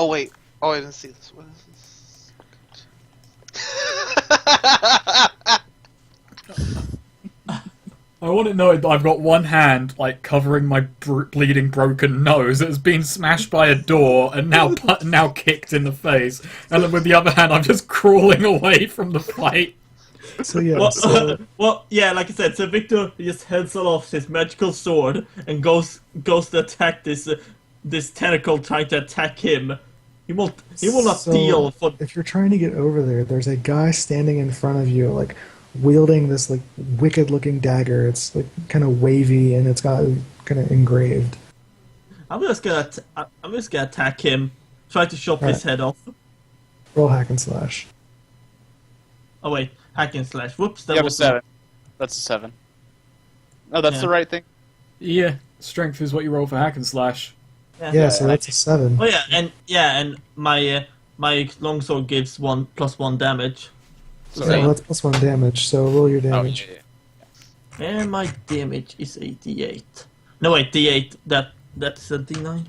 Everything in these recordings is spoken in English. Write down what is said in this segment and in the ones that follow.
Oh wait. Oh, I didn't see this. What is this? I want to know that I've got one hand, like, covering my bleeding broken nose that's been smashed by a door and now kicked in the face. And then with the other hand, I'm just crawling away from the fight. So yeah, Well, yeah, like I said, so Viktor just heads off his magical sword and goes to attack this tentacle trying to attack him. He will not deal for. If you're trying to get over there, there's a guy standing in front of you, like wielding this like wicked-looking dagger. It's like kind of wavy and it's got kind of engraved. I'm just gonna attack him. Try to chop his head off. Roll hack and slash. Oh wait, hack and slash. Whoops, that You have a was 7. That's a 7. Oh, that's the right thing? Yeah, strength is what you roll for hack and slash. Yeah, so that's a 7. Oh yeah, and my longsword gives +1 damage. So that's +1 damage. So roll your damage. Oh, yeah. And my damage is a D8. No wait, D8. That's a D9.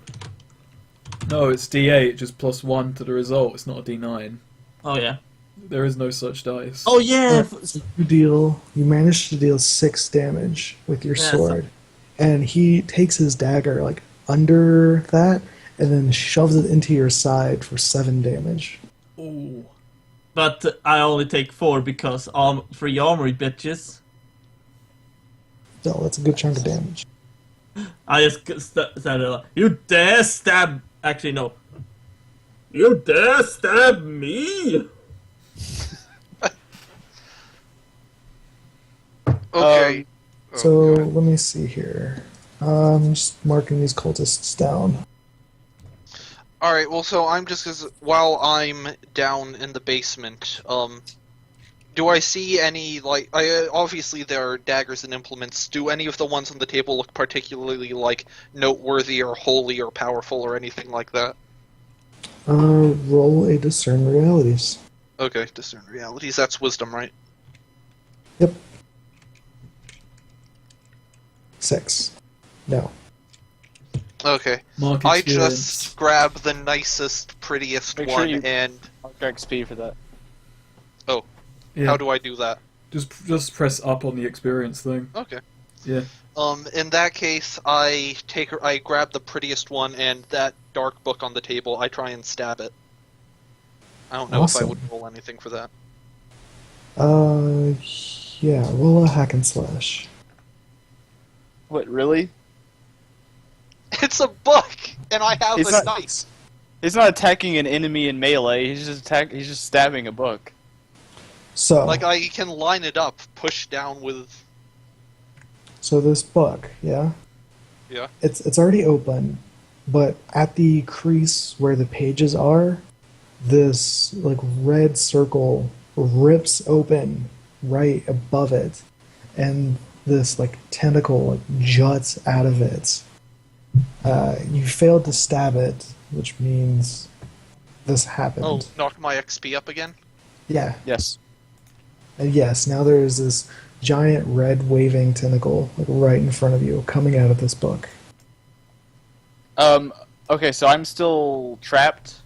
No, it's D8, just +1 to the result. It's not a D9. Oh yeah. There is no such dice. Oh yeah. So you manage to deal 6 damage with your sword, and he takes his dagger like under that and then shoves it into your side for 7 damage. Ooh. But I only take 4 because 3 armory bitches. So that's a good chunk of damage. I just said, "You dare stab?" Actually, no. You dare stab me? Okay. So let me see here. I'm just marking these cultists down. Alright, well, so I'm just, while I'm down in the basement, do I see any, like, obviously there are daggers and implements. Do any of the ones on the table look particularly, like, noteworthy or holy or powerful or anything like that? Roll a discern realities. Okay, discern realities. That's wisdom, right? Yep. 6. No. Okay. Mark I experience. just grab the nicest, prettiest Make one sure you and... mark XP for that. Oh. Yeah. How do I do that? Just press up on the experience thing. Okay. Yeah. In that case, I grab the prettiest one and that dark book on the table, I try and stab it. I don't know if I would roll anything for that. Yeah, roll a hack and slash. What, really? It's a book, and I have He's a not- knife. He's not attacking an enemy in melee, he's just stabbing a book. So, Like, I can line it up, push down with... so this book, yeah? Yeah. It's already open, but at the crease where the pages are, this like red circle rips open right above it, and this like tentacle like juts out of it. You failed to stab it, which means this happened. Oh, knock my XP up again? Yeah. Yes. And yes, now there is this giant red waving tentacle like right in front of you, coming out of this book. Okay, so I'm still trapped.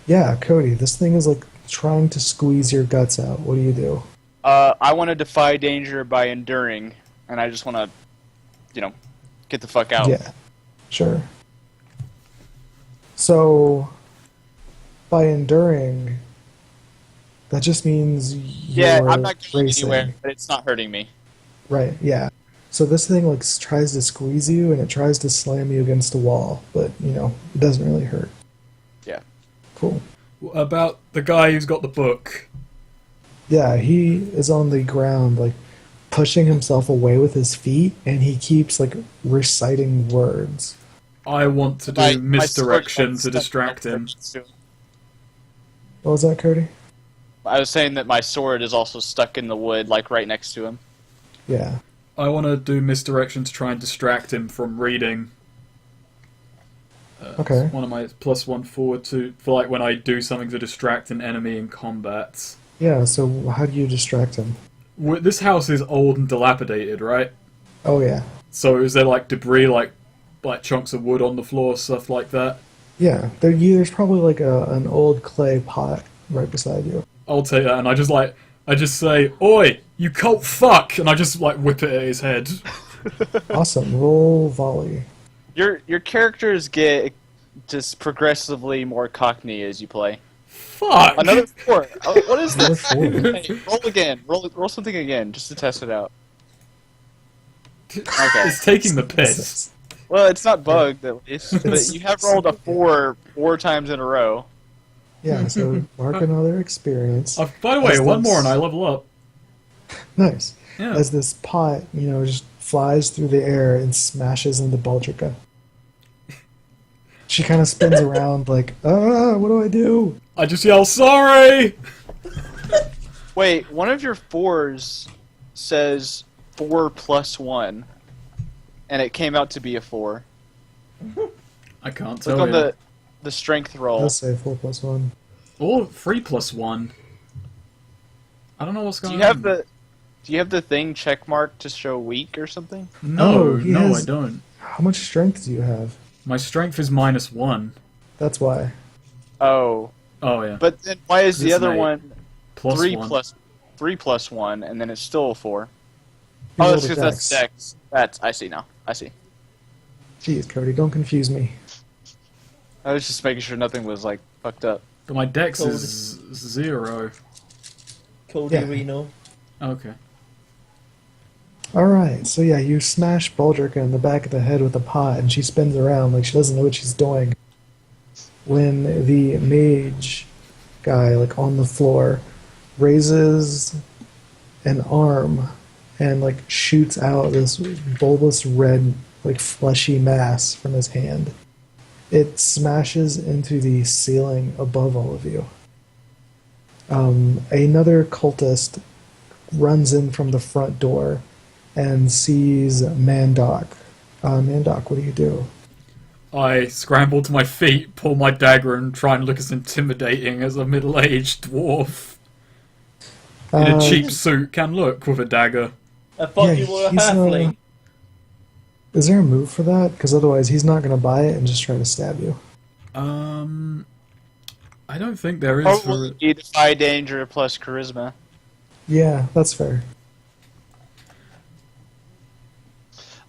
Yeah, Cody, this thing is like trying to squeeze your guts out. What do you do? I want to defy danger by enduring, and I just want to, get the fuck out. Yeah, sure. So, by enduring, that just means Yeah, you're I'm not going racing. anywhere, but it's not hurting me. Right, yeah. So this thing like tries to squeeze you, and it tries to slam you against a wall, but, it doesn't really hurt. Yeah. Cool. About the guy who's got the book. Yeah, he is on the ground, like, pushing himself away with his feet, and he keeps, like, reciting words. I want to do misdirection to distract him. What was that, Cody? I was saying that my sword is also stuck in the wood, like right next to him. Yeah. I want to do misdirection to try and distract him from reading. Okay. One of my +1 forward for like when I do something to distract an enemy in combat. Yeah, so how do you distract him? This house is old and dilapidated, right? Oh, yeah. So is there like debris, like chunks of wood on the floor, stuff like that? Yeah, there's probably like an old clay pot right beside you. I'll take that, and I just say, "Oi, you cult fuck!" and I just like whip it at his head. Awesome, roll volley. Your characters get just progressively more cockney as you play. Fuck. Another 4. Oh, what is Another this? 4. Hey, roll again. Roll something again, just to test it out. Okay. It's taking the piss. Well, it's not bugged at least, but you have rolled a 4 times in a row. Yeah, so mark another experience. By the way, As one this- more and I level up. Nice. Yeah. As this pot, just flies through the air and smashes into Baldrica. She kind of spins around like, what do I do? I just yell, "Sorry!" Wait, one of your 4s says 4 plus 1, and it came out to be a 4. I can't Click tell on you. the strength roll. Let's say 4 plus 1. Or 3 plus 1. I don't know what's Do going you have on. Do you have the thing checkmarked to show weak or something? No, Oh, he no, has- I don't. How much strength do you have? My strength is -1. That's why. Oh, Oh yeah. but then why is the This other night. one Plus 3 1. plus 1, and then it's still a 4? You Oh, rolled that's a because that's dex. Dex. I see now. I see. Jeez, Cody, don't confuse me. I was just making sure nothing was like fucked up. But my dex Cody. is 0. Cody Yeah. Reno. Okay. Alright, so yeah, you smash Baldrica in the back of the head with a pot, and she spins around like she doesn't know what she's doing. When the mage guy, like on the floor, raises an arm and like shoots out this bulbous red, like fleshy mass from his hand. It smashes into the ceiling above all of you. Another cultist runs in from the front door and sees Mandok. Mandok, what do you do? I scramble to my feet, pull my dagger, and try and look as intimidating as a middle-aged dwarf in a cheap suit can look with a dagger. I thought Yeah, you were a he's, halfling. Is there a move for that? Because otherwise he's not going to buy it and just try to stab you. I don't think there is for Probably you defy danger plus charisma. Yeah, that's fair.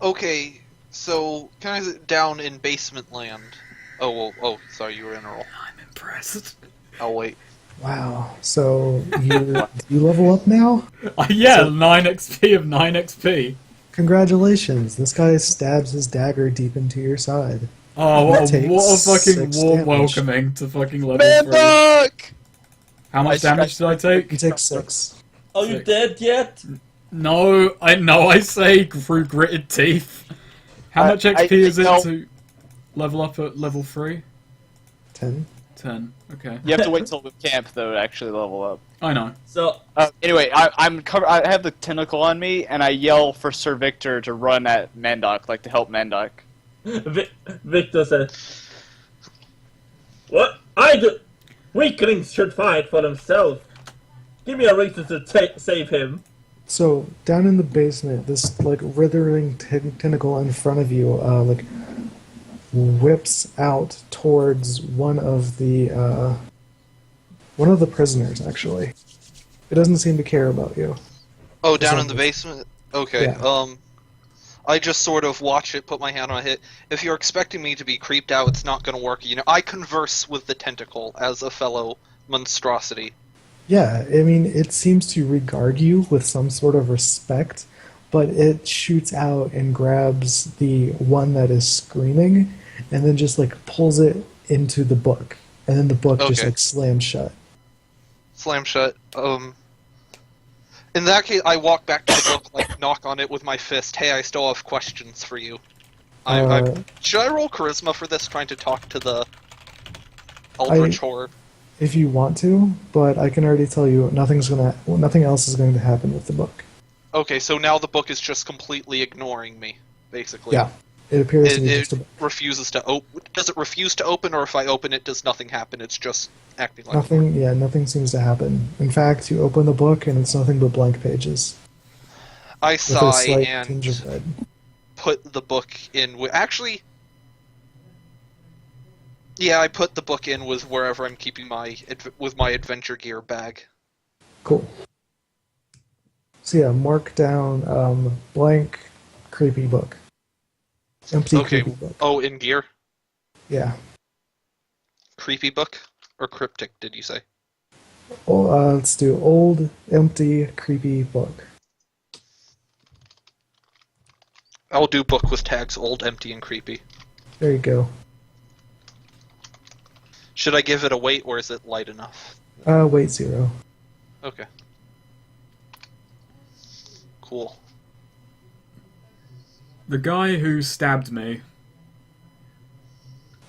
Okay, so kind of down in basement land. Oh, sorry, you were in a roll. I'm impressed. I'll wait. Wow. So you level up now? Yeah, So- 9 XP of 9 XP. Congratulations. This guy stabs his dagger deep into your side. Oh, That what a takes fucking 6 warm damage. welcoming to fucking level 3. Mandok! How much damage did I You take? take 6. Are you Sick. dead yet? No, I say through gritted teeth. How much XP is it no. to level up at level 3? 10. 10. Okay. You have to wait till the camp though to actually level up. I know. So, Anyway, I have the tentacle on me, and I yell for Sir Victor to run at Mandok, like to help Mandok. Viktor said, "What? Weaklings should fight for themselves. Give me a reason to save him." So down in the basement, this like withering tentacle in front of you, like whips out towards one of the prisoners. Actually, it doesn't seem to care about you. Oh, down in the Zombies. basement? Okay, Yeah. I just sort of watch it, put my hand on it. If you're expecting me to be creeped out, it's not going to work. I converse with the tentacle as a fellow monstrosity. Yeah, I mean, it seems to regard you with some sort of respect, but it shoots out and grabs the one that is screaming, and then just like pulls it into the book, and then the book just Okay. like slams shut. Slam shut. In that case, I walk back to the book, like, knock on it with my fist. Hey, I still have questions for you. Should I roll charisma for this, trying to talk to the Eldritch Horror? If you want to, but I can already tell you nothing else is going to happen with the book. Okay, so now the book is just completely ignoring me, basically. Yeah, it appears to be It just a book. refuses to open. Does it refuse to open, or if I open it, does nothing happen? It's just acting like Nothing. Yeah, nothing seems to happen. In fact, you open the book and it's nothing but blank pages I with a sigh slight and tinge of red. put the book in. Actually, Yeah, I put the book in with wherever I'm keeping my adventure gear bag. Cool. So yeah, mark down blank creepy book. Empty Okay. creepy book. Oh, in gear? Yeah. Creepy book? Or cryptic, did you say? Oh, let's do old, empty, creepy book. I'll do book with tags old, empty, and creepy. There you go. Should I give it a weight, or is it light enough? Weight 0. Okay. Cool. The guy who stabbed me,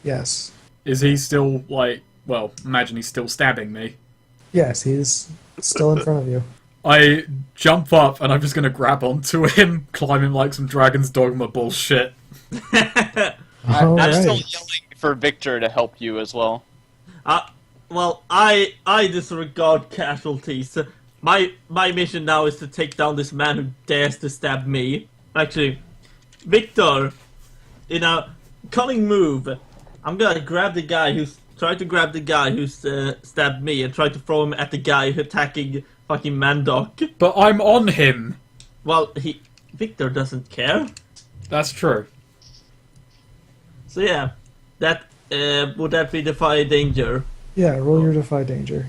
Yes. is he still, like... Well, imagine he's still stabbing me. Yes, he's still in front of you. I jump up and I'm just gonna grab onto him, climb him like some Dragon's Dogma bullshit. All I'm still right. yelling for Viktor to help you as well. Well, I disregard casualties. My mission now is to take down this man who dares to stab me. Actually, Viktor, in a cunning move, I'm gonna grab the guy who's stabbed me and try to throw him at the guy attacking fucking Mandok. But I'm on him! Well, Viktor doesn't care. That's true. So yeah, that would that be defy danger? Yeah, roll your defy danger.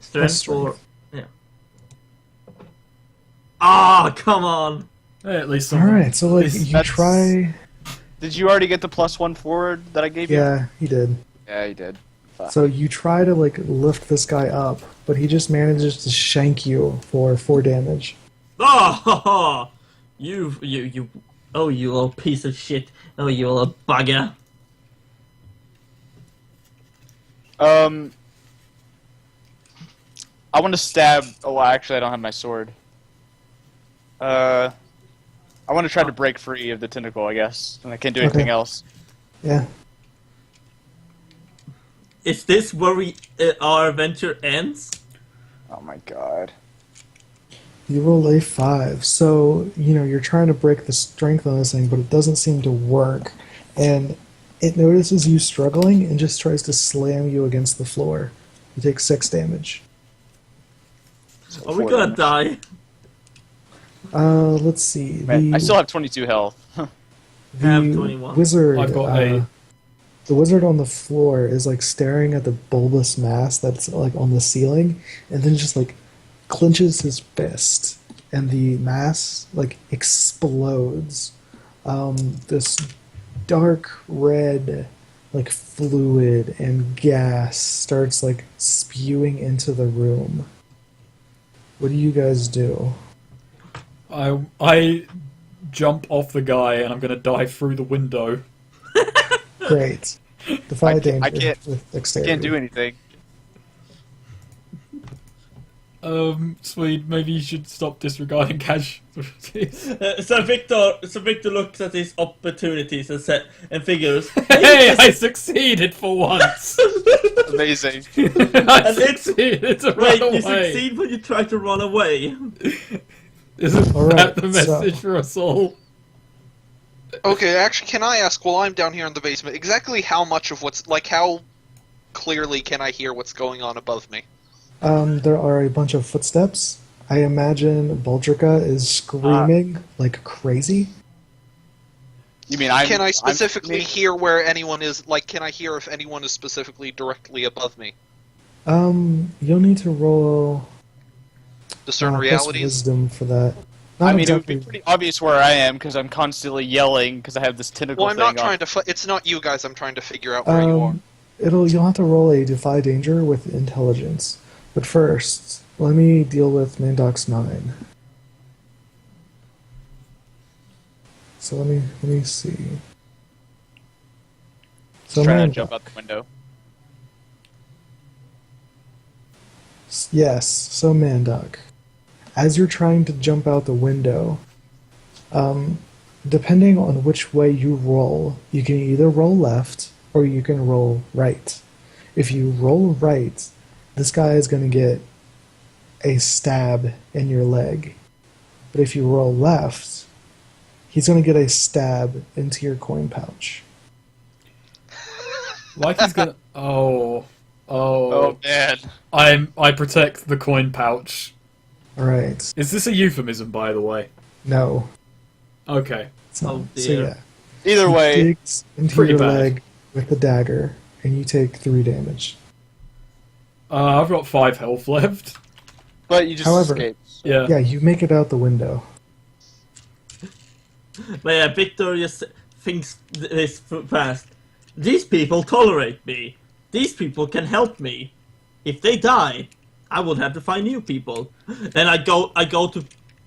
Strength Plus or strength. yeah. Ah, come on. Hey, at least All right, so like you That's- try. Did you already get the +1 forward that I gave you? Yeah, he did. Yeah, he did. Fuck. So you try to like lift this guy up, but he just manages to shank you for 4 damage. Oh, you, oh, you little piece of shit. Oh, you little bugger. I want to stab. Oh, actually, I don't have my sword. I want to try to break free of the tentacle, I guess, and I can't do anything Okay. else. Yeah. Is this where our adventure ends? Oh my god. You roll a 5. So, you're trying to break the strength on this thing, but it doesn't seem to work. And it notices you struggling and just tries to slam you against the floor. You take 6 damage. Are we 4 gonna damage. die? Let's see. Man, I still have 22 health. The have 21. wizard. I've got a- The wizard on the floor is like staring at the bulbous mass that's like on the ceiling, and then just like clenches his fist, and the mass like explodes. This dark red like fluid and gas starts like spewing into the room. What do you guys do? I jump off the guy and I'm gonna dive through the window. Great. Defy danger I can't- with dexterity. Can't do anything. Sweed, maybe you should stop disregarding casualties. So Victor looks at his opportunities and figures. Hey, I succeeded for once! Amazing. I And it's- succeeded to Wait, run you away! succeed when you try to run away. Isn't All right, that the so- message for us all? Okay, actually, can I ask, while I'm down here in the basement, exactly how much of how clearly can I hear what's going on above me? There are a bunch of footsteps. I imagine Baldrica is screaming like crazy. You mean Can I I'm specifically hear where anyone is, can I hear if anyone is specifically directly above me? You'll need to roll Discern plus realities? wisdom for that. Not I mean, exactly. it would be pretty obvious where I am because I'm constantly yelling because I have this tentacle Well, I'm thing not on. trying to it's not you guys, I'm trying to figure out where you are. You'll have to roll a defy danger with intelligence. But first, let me deal with Mandok's 9. So let me see. So trying to Mandok, jump out the window. yes, so Mandok, as you're trying to jump out the window, depending on which way you roll, you can either roll left or you can roll right. If you roll right, this guy is going to get a stab in your leg. But if you roll left, he's going to get a stab into your coin pouch. Like he's gonna. Oh. Oh man. I protect the coin pouch. Alright. Is this a euphemism, by the way? No. Okay. It's not. Oh, So dear. yeah. Either He way, digs into pretty your bad. leg with the dagger, and you take 3 damage. I've got 5 health left. but you just However- escaped. Yeah. Yeah, you make it out the window. But yeah, Viktor just thinks this fast. These people tolerate me. These people can help me. If they die, I would have to find new people. Then I go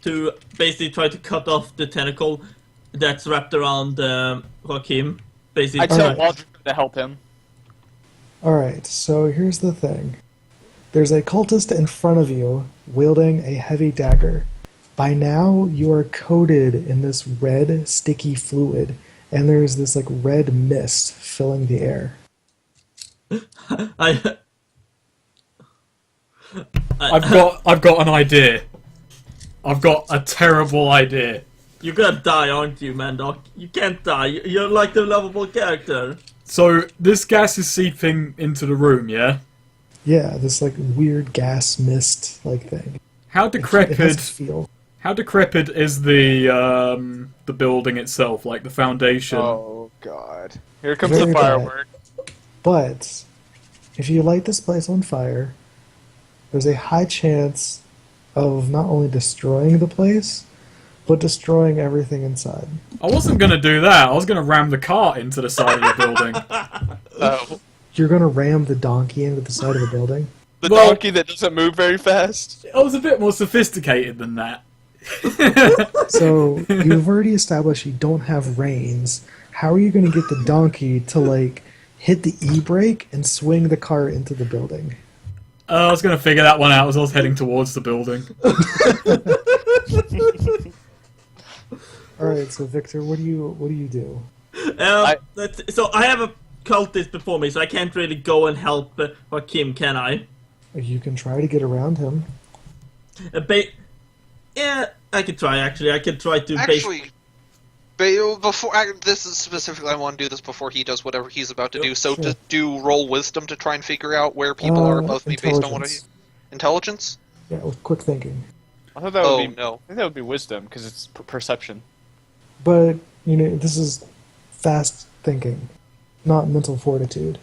to basically try to cut off the tentacle that's wrapped around Jaochim. Basically, I tell Alright. Waldron to help him. Alright, so here's the thing. There's a cultist in front of you wielding a heavy dagger. By now, you are coated in this red, sticky fluid, and there's this like red mist filling the air. I I've got an idea. I've got a terrible idea. You're gonna die, aren't you, Mandok? You can't die. You're like the lovable character. So this gas is seeping into the room, yeah? Yeah, this like weird gas mist like thing. How It has a decrepit feel. how decrepit is the building itself, like the foundation? Oh god. Here comes Very the bad. firework. But if you light this place on fire, there's a high chance of not only destroying the place, but destroying everything inside. I wasn't gonna do that. I was gonna ram the cart into the side of the building. Oh. You're gonna ram the donkey into the side of the building? The Well- donkey that doesn't move very fast. I was a bit more sophisticated than that. So you've already established you don't have reins. How are you going to get the donkey to like hit the e-brake and swing the car into the building? I was gonna figure that one out as I was heading towards the building. All right, so Victor, what do you do? So I have a cultist before me, so I can't really go and help Jaochim, can I? You can try to get around him. Yeah, I could try. Actually, I could try to. Actually, this is specifically, I want to do this before he does whatever he's about to do. So Sure. just do roll wisdom to try and figure out where people are above me based on what I Intelligence. intelligence. Yeah, with quick thinking. I thought that would Oh be no. I think that would be wisdom because it's perception. But you know, this is fast thinking, not mental fortitude.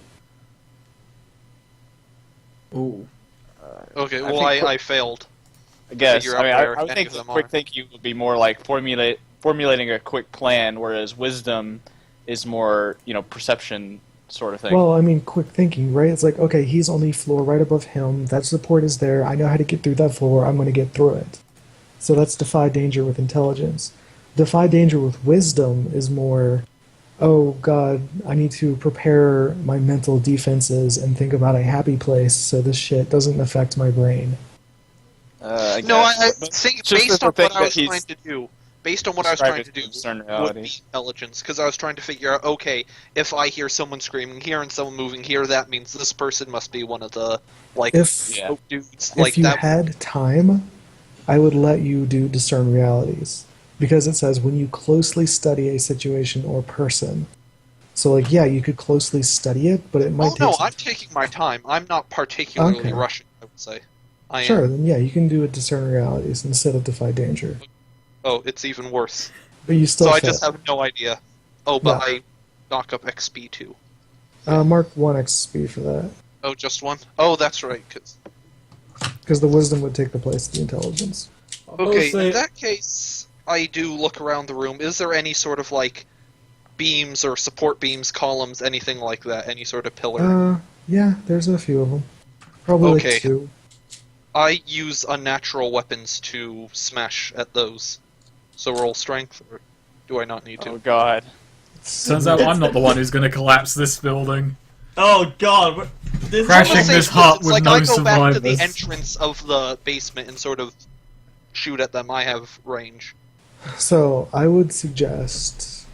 Ooh. Okay, I well think I failed. I guess. Figure I mean, out where I would any think of the them quick are. thinking would be more like formulating a quick plan, whereas wisdom is more, perception sort of thing. Well, I mean, quick thinking, right? It's like, okay, he's on the floor right above him. That support is there. I know how to get through that floor. I'm going to get through it. So that's defy danger with intelligence. Defy danger with wisdom is more, oh god, I need to prepare my mental defenses and think about a happy place so this shit doesn't affect my brain. I No, I guess. But think it's just based the on thing what I that was he's trying to do. Based on what I was trying to do, discern would reality. be intelligence, because I was trying to figure out, okay, if I hear someone screaming here and someone moving here, that means this person must be one of the, like, If Yeah. folk dudes, if like you that. had time, I would let you do discern realities. Because it says when you closely study a situation or person. So, like, yeah, you could closely study it, but it might Oh take no, some I'm taking my time. I'm not particularly Okay. rushing, I would say. I Sure, am. then yeah, you can do a discern realities instead of defy danger. Oh, it's even worse. But you still So I fail. just have no idea. Oh, but No. I knock up XP too. Mark 1 XP for that. Oh, just one? Oh, that's right, 'cause... Because the wisdom would take the place of the intelligence. Okay, say- in that case, I do look around the room. Is there any sort of, like, beams or support beams, columns, anything like that? Any sort of pillar? Yeah, there's a few of them. Probably Okay. like 2. I use unnatural weapons to smash at those. So roll strength, or do I not need to? Oh god. Turns out I'm not the one who's gonna collapse this building. Oh god, this Crashing Let's say this it's hut it's with like no I go back to the survivors. entrance of the basement and sort of shoot at them. I have range. So, I would suggest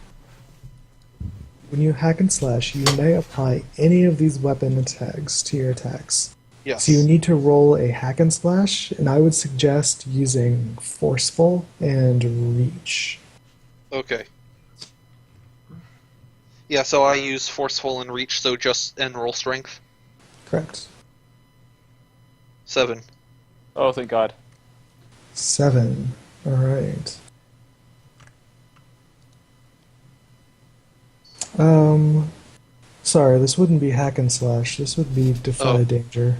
when you hack and slash, you may apply any of these weapon tags to your attacks. Yes. So you need to roll a hack and slash, and I would suggest using forceful and reach. Okay. Yeah, so I use forceful and reach, so and roll strength. Correct. 7. Oh, thank God. 7. All right. Sorry, this wouldn't be hack and slash. This would be defy danger.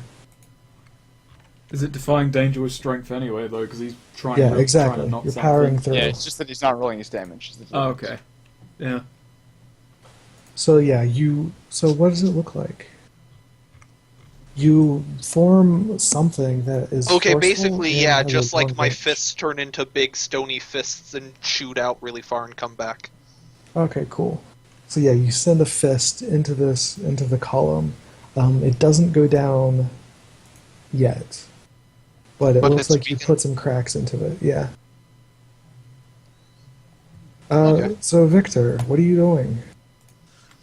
Is it defying danger with strength anyway, though? Because he's trying, Yeah, trying exactly. to knock You're something. powering through. Yeah, it's just that he's not rolling his damage. Oh, okay. Yeah. So yeah, So what does it look like? You form something that is Okay, forceful basically, and yeah, has just a like long my range. fists turn into big stony fists and shoot out really far and come back. Okay, cool. So yeah, you send a fist into the column. It doesn't go down yet, but it But looks it's like you weakened. put some cracks into it. Yeah. Okay. So Victor, what are you doing?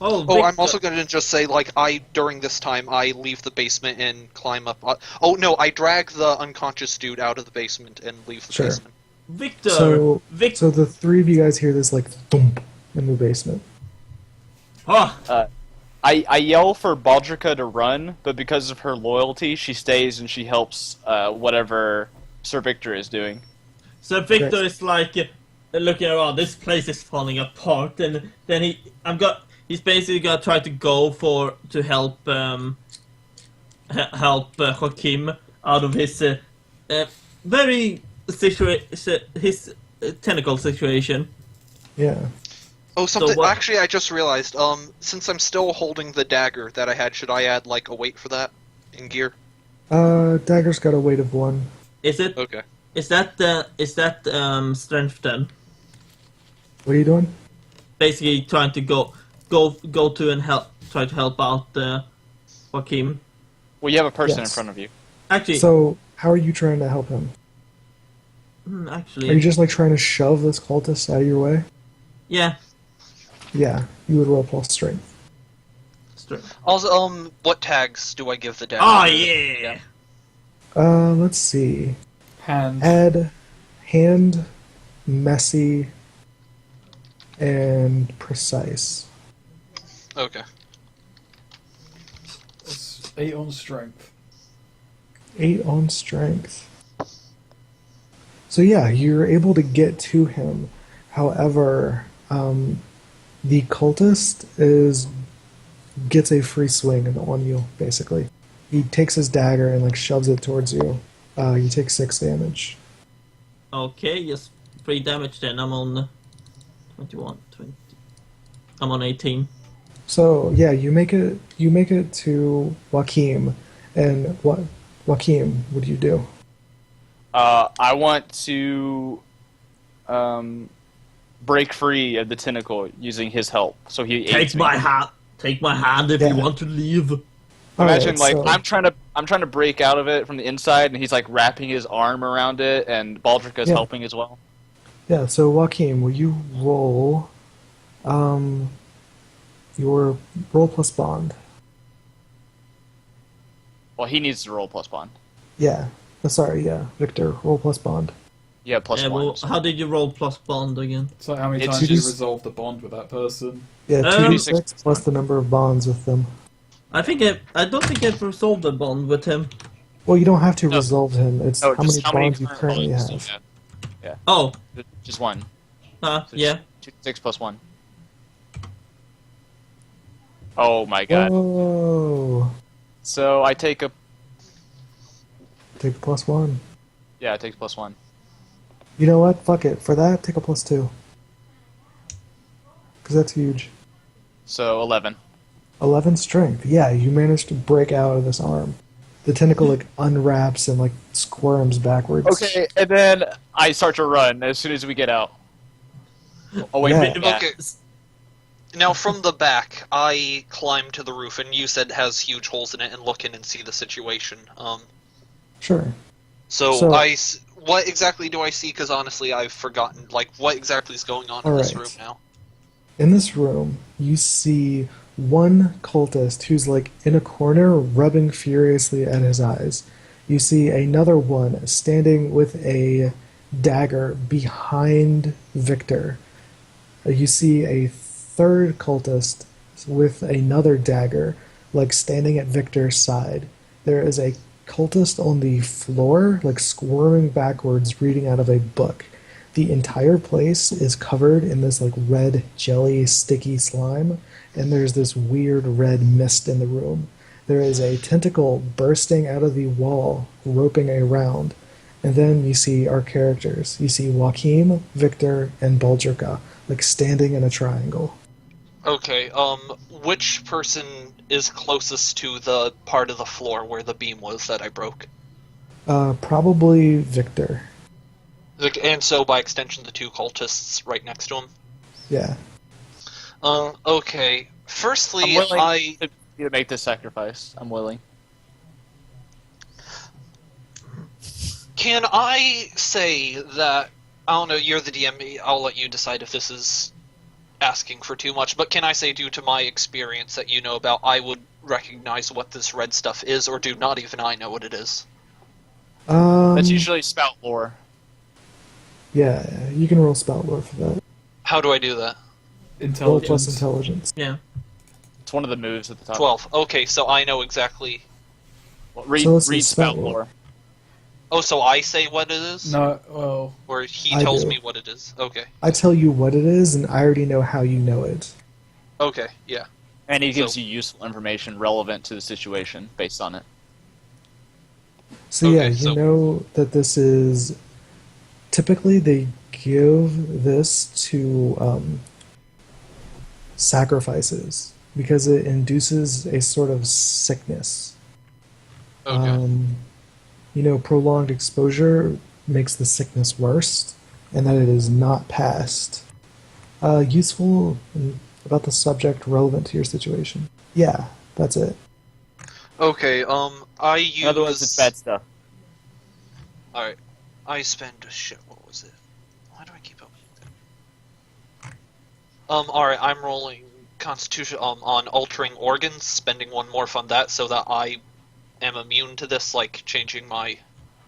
Oh, Oh, I'm Victor- also gonna just say, like, during this time, I leave the basement and climb up. Oh, no, I drag the unconscious dude out of the basement and leave the Sure. basement. Victor. So Victor. the three of you guys hear this like thump in the basement. Ah, I yell for Baldrica to run, but because of her loyalty, she stays and she helps whatever Sir Victor is doing. so Victor Great. is like looking around. This place is falling apart, and then he's basically gonna try to go to help Jaochim out of his his tentacle situation. Yeah. Oh, something. what- Actually, I just realized. Since I'm still holding the dagger that I had, should I add like a weight for that in gear? Dagger's got a weight of 1. Is it? Okay. Is that strength then? What are you doing? Basically trying to go to and try to help out Joachim. Well, you have a person in Yes. front of you. Actually, So how are you trying to help him? actually, Are you just like trying to shove this cultist out of your way? yeah. Yeah, you would roll plus strength. Strength. Also, what tags do I give the dagger? Oh yeah. Let's see. Hand. Add hand, messy, and precise. Okay. It's 8 on strength. 8 on strength. So yeah, you're able to get to him. However, the cultist gets a free swing on you, basically. He takes his dagger and like shoves it towards you. You take 6 damage. Okay, just 3 damage then. I'm on 21, 20. I'm on 18. So yeah, you make it to Joachim, and Joachim, what do you do? I want to break free of the tentacle using his help. So he aids Take me. my hand. Take my hand if Yeah. you want to leave. Imagine Alright, like so- I'm trying to break out of it from the inside, and he's like wrapping his arm around it, and Baldrica's Yeah. helping as well. Yeah, so Joachim, will you roll your roll plus bond? Well, he needs to roll plus bond. Yeah. Sorry, yeah. Victor, roll plus bond. Yeah, plus Yeah, one. well, how did you roll plus bond again? It's like how many It's times you just- resolve the bond with that person. Yeah, Um, 2d6 plus the number of bonds with them. I don't think I've resolved the bond with him. Well, you don't have to No. resolve him. It's No, how just many how many bonds you current currently bonds have. you have. Oh, Just one. So yeah. 6 plus 1. Oh my god. Whoa. So I take a Take a plus 1. yeah, it takes plus 1. You know what? Fuck it. For that, take a plus 2. Because that's huge. So 11. 11 strength. Yeah, you managed to break out of this arm. The tentacle like unwraps and like squirms backwards. Okay, and then I start to run as soon as we get out. Oh wait, Yeah. yeah. Okay. Now, from the back, I climb to the roof, and you said it has huge holes in it, and look in and see the situation. Sure. So So- what exactly do I see? Because honestly, I've forgotten. Like, what exactly is going on in All this right. room now? In this room, you see one cultist who's like in a corner rubbing furiously at his eyes. You see another one standing with a dagger behind Victor. You see a third cultist with another dagger, like standing at Victor's side. There is a cultist on the floor, like squirming backwards, reading out of a book. The entire place is covered in this like red jelly sticky slime, and there's this weird red mist in the room. There is a tentacle bursting out of the wall, roping around. And then you see our characters. You see Jaochim, Viktor, and Baldrica, like standing in a triangle. Okay, which person is closest to the part of the floor where the beam was that I broke? Probably Viktor. And so, by extension, the two cultists right next to him? Yeah. Okay. Firstly, I'm willing to make this sacrifice. I'm willing. Can I say that, I don't know, you're the DM, I'll let you decide if this is asking for too much, but can I say, due to my experience that you know about, I would recognize what this red stuff is, or do not even I know what it is? That's usually spout lore. Yeah, you can roll spout lore for that. How do I do that? Roll Intelligence. plus intelligence. Yeah. It's one of the moves at the top. 12. Okay, so I know exactly... Well, read, So let's read see, spout spout lore. lore. Oh, so I say what it is? No, well, Or he I tells do. me what it is? Okay. I tell you what it is, and I already know how you know it. Okay, yeah. And he gives So- you useful information relevant to the situation based on it. So Okay, yeah, you so- know that this is... Typically, they give this to sacrifices because it induces a sort of sickness. Okay. You know, prolonged exposure makes the sickness worse, and that it is not passed. Useful about the subject relevant to your situation. Yeah, that's it. Okay, I use... In other words, it's bad stuff. Alright. I spend... Shit, what was it? Why do I keep up with that? Alright, I'm rolling Constitution on altering organs, spending one morph on that so that I am immune to this, like changing my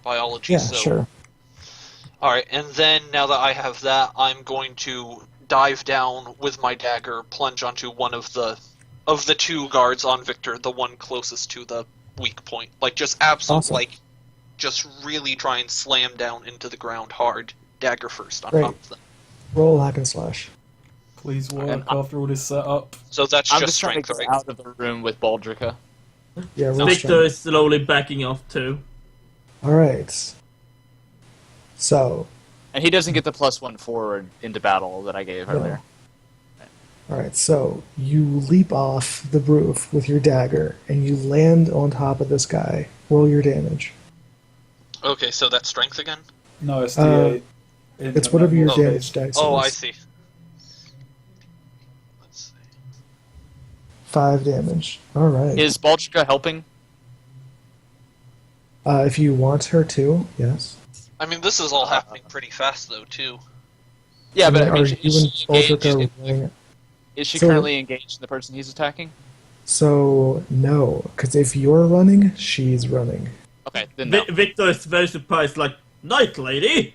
biology. Yeah, so... sure. Alright, and then now that I have that, I'm going to dive down with my dagger, plunge onto one of the two guards on Viktor, the one closest to the weak point. Like, just absolute, Awesome. like, just really try and slam down into the ground hard, dagger first on Great. top of them. Roll hack and slash. please work And I- after all this setup. So that's I'm just just trying to strength, get right? out of the room with Baldrica. Yeah, roll Victor strength. is slowly backing off too. Alright. So, And he doesn't get the +1 forward into battle that I gave earlier. alright, so you leap off the roof with your dagger, and you land on top of this guy. Roll your damage. Okay, so that's strength again? No, it's Uh, D8. It's whatever your Oh. damage dice Oh, is. I see. Let's see. 5 damage. Alright. Is Baldrica helping? If you want her to, yes. I mean, this is all happening pretty fast, though, too. Yeah, but I Are mean, you and is she engaged? Baldrica running? Is she So- currently engaged in the person he's attacking? So, no. Because if you're running, she's running. Okay, then no. Victor is very surprised, like, "Night, lady!"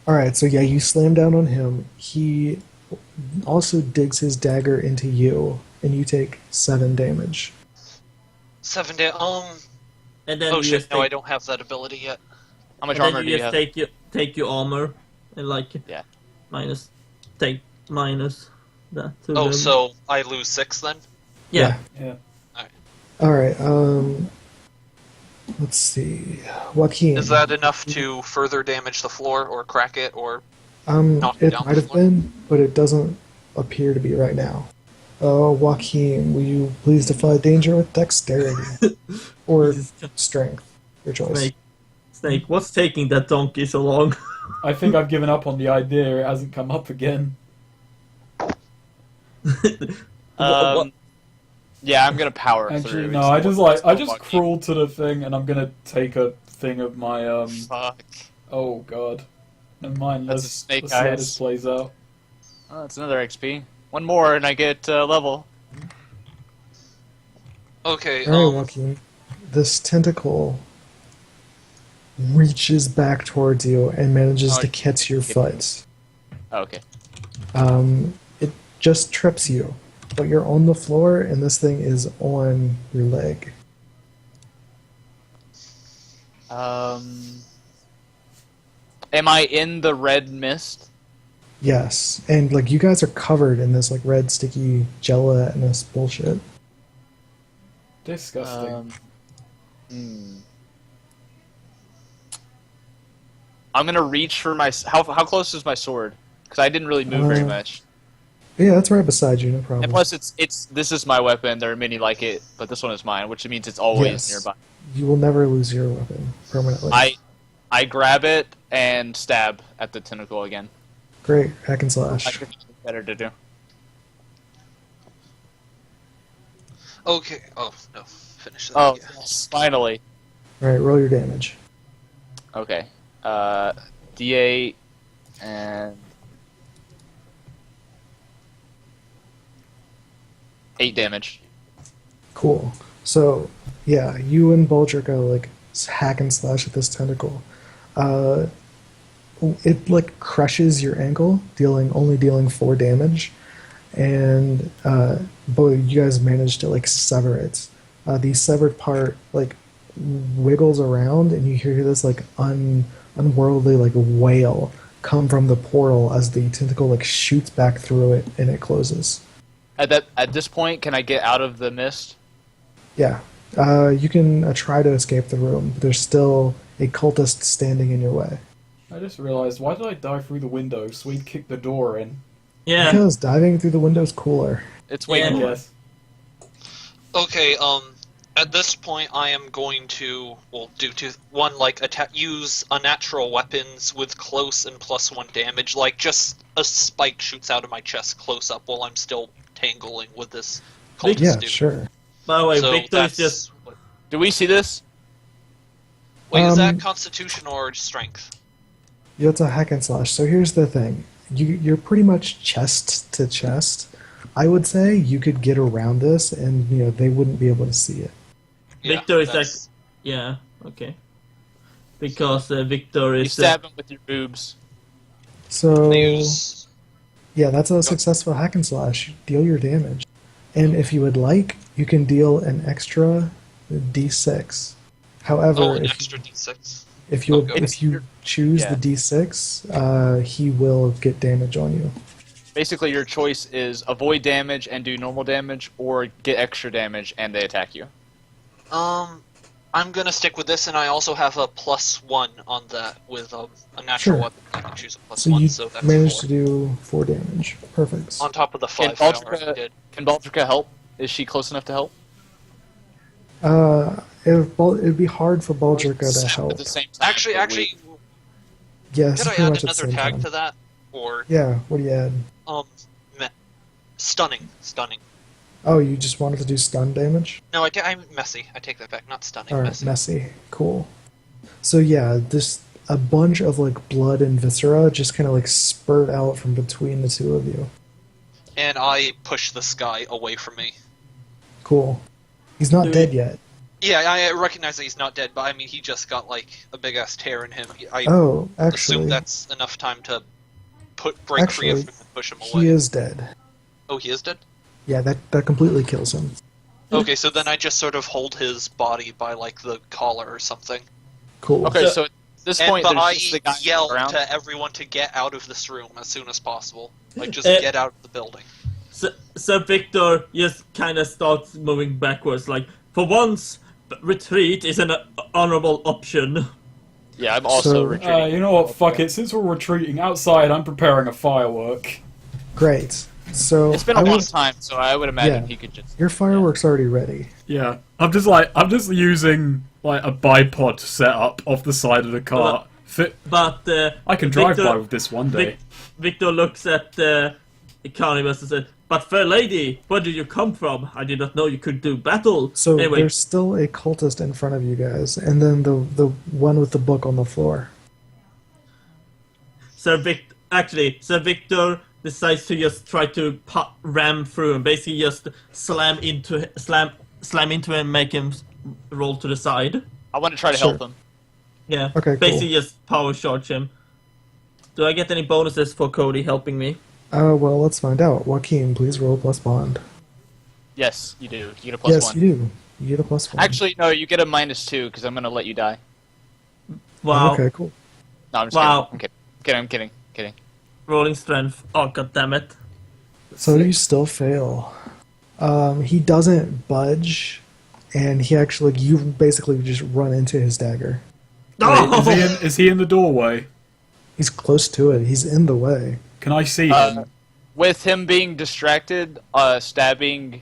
Alright, so yeah, you slam down on him. He also digs his dagger into you, and you take 7 damage. 7 day. And then Oh you shit! just No, I take, don't have that ability yet. How much and then armor do you you just have? take your armor and like Yeah. take minus that. To Oh, the- so I lose 6 then? yeah. Yeah. Alright, let's see. Joaquin. Is that enough to further damage the floor, or crack it, or... knock it It down might have before? been, but it doesn't appear to be right now. Joaquin, will you please defy danger with dexterity? Or strength? Your choice. Snake, what's taking that donkey so long? I think I've given up on the idea. It hasn't come up again. What- Yeah, I'm gonna power Actually, through. no. I just crawl to the thing, and I'm gonna take a thing of my Fuck. Oh god. Never mind. That's a Let's snake see how eyes. this plays out. Oh, that's another XP. One more, and I get level. Okay, Alright, Joaquin. This tentacle reaches back towards you and manages Oh, to catch your foot. Oh, okay. It just trips you, but you're on the floor and this thing is on your leg. Am I in the red mist? Yes, and like you guys are covered in this like red sticky gelatinous bullshit. Disgusting. I'm gonna reach for my. How close is my sword? Because I didn't really move very much. Yeah, that's right beside you, no problem. And plus, this is my weapon. There are many like it, but this one is mine, which means it's always Yes. nearby. You will never lose your weapon permanently. I grab it and stab at the tentacle again. Great, hack and I slash. think it's better to do. Okay. Oh no. Finish that. Oh, Yeah. yes, finally. All right, roll your damage. Okay. D8 and 8 damage. Cool. So, yeah, you and Baldrica like hack and slash at this tentacle. It like crushes your ankle, only dealing 4 damage, and both you guys managed to like sever it. The severed part like wiggles around, and you hear this like unworldly like wail come from the portal as the tentacle like shoots back through it and it closes. At this point, can I get out of the mist? Yeah. You can try to escape the room, but there's still a cultist standing in your way. I just realised, why did I dive through the window? Sweed kicked the door in. Yeah. Because diving through the window is cooler. It's way Yeah. cooler. Yes. Okay. At this point, I am going to use unnatural weapons with close and +1 damage. Like just a spike shoots out of my chest close up while I'm still tangling with this cultist Yeah, dude. sure. By the way, So Viktor is that's- just. Do we see this? Wait, is that Um, Constitution or Strength? Yeah, it's a hack and slash. So here's the thing. You're pretty much chest to chest. I would say you could get around this and they wouldn't be able to see it. Yeah, Viktor is that's- Yeah, okay. Because Viktor You is. stab him with your boobs. So use. yeah, that's a successful hack and slash. Deal your damage. And if you would like, you can deal an extra D6. However, Oh, an if extra D6. If you Okay. if you choose Yeah. the D6, he will get damage on you. Basically, your choice is avoid damage and do normal damage, or get extra damage and they attack you. I'm gonna stick with this, and I also have a +1 on that with a natural Sure. weapon. I can choose a +1, So you so that's managed 4. to do 4 damage. Perfect. On top of the Can 5 I already Baldrica, did. can Baldrica help? Is she close enough to help? It'd be hard for Baldrica to At help. the same time. Actually, Yes, could I pretty add much at the another same tag time. to that? Or, Yeah, what do you add? stunning. Oh, you just wanted to do stun damage? No, I'm messy. I take that back. Not stunning, Alright, messy. messy. Cool. So yeah, a bunch of like blood and viscera just kind of like spurt out from between the two of you. And I push this guy away from me. Cool. He's not Do dead we- yet. Yeah, I recognize that he's not dead, but I mean, he just got, like, a big-ass tear in him. I Oh, assume actually, that's enough time to break free of him and push him away. he is dead. Oh, he is dead? Yeah, that completely kills him. Okay, so then I just sort of hold his body by, like, the collar or something. Cool. Okay, So- so at this point, But there's I just the guy yell around. to everyone to get out of this room as soon as possible. Like, just Eh. get out of the building. So Viktor just kind of starts moving backwards. Like, for once, retreat is an honorable option. Yeah, I'm also So- retreating. You know what? Fuck it. Since we're retreating outside, I'm preparing a firework. Great. So It's been I a long was- time, so I would imagine Yeah. he could just. Your fireworks already ready. Yeah, I'm just using like a bipod setup off the side of the car. But I can drive Viktor- by with this one day. Viktor looks at Carnibus and said, "But fair lady, where did you come from? I did not know you could do battle." So anyway, there's still a cultist in front of you guys, and then the one with the book on the floor. Sir Viktor decides to just try to ram through and basically just slam into him and make him roll to the side. I want to try to Sure. help him. Yeah. Okay, cool. Basically just power charge him. Do I get any bonuses for Cody helping me? Well, let's find out. Joaquin, please roll plus bond. Yes, you do. You get a plus yes, one. you do. You get a plus one. Actually, no, you get a -2 because I'm gonna let you die. Wow. Okay, cool. No, I'm just Wow. kidding. I'm kidding. Rolling strength. Oh, god damn it. So you still fail. He doesn't budge, and he actually, you basically just run into his dagger. No! Wait, is he in the doorway? He's close to it. He's in the way. Can I see him? With him being distracted, stabbing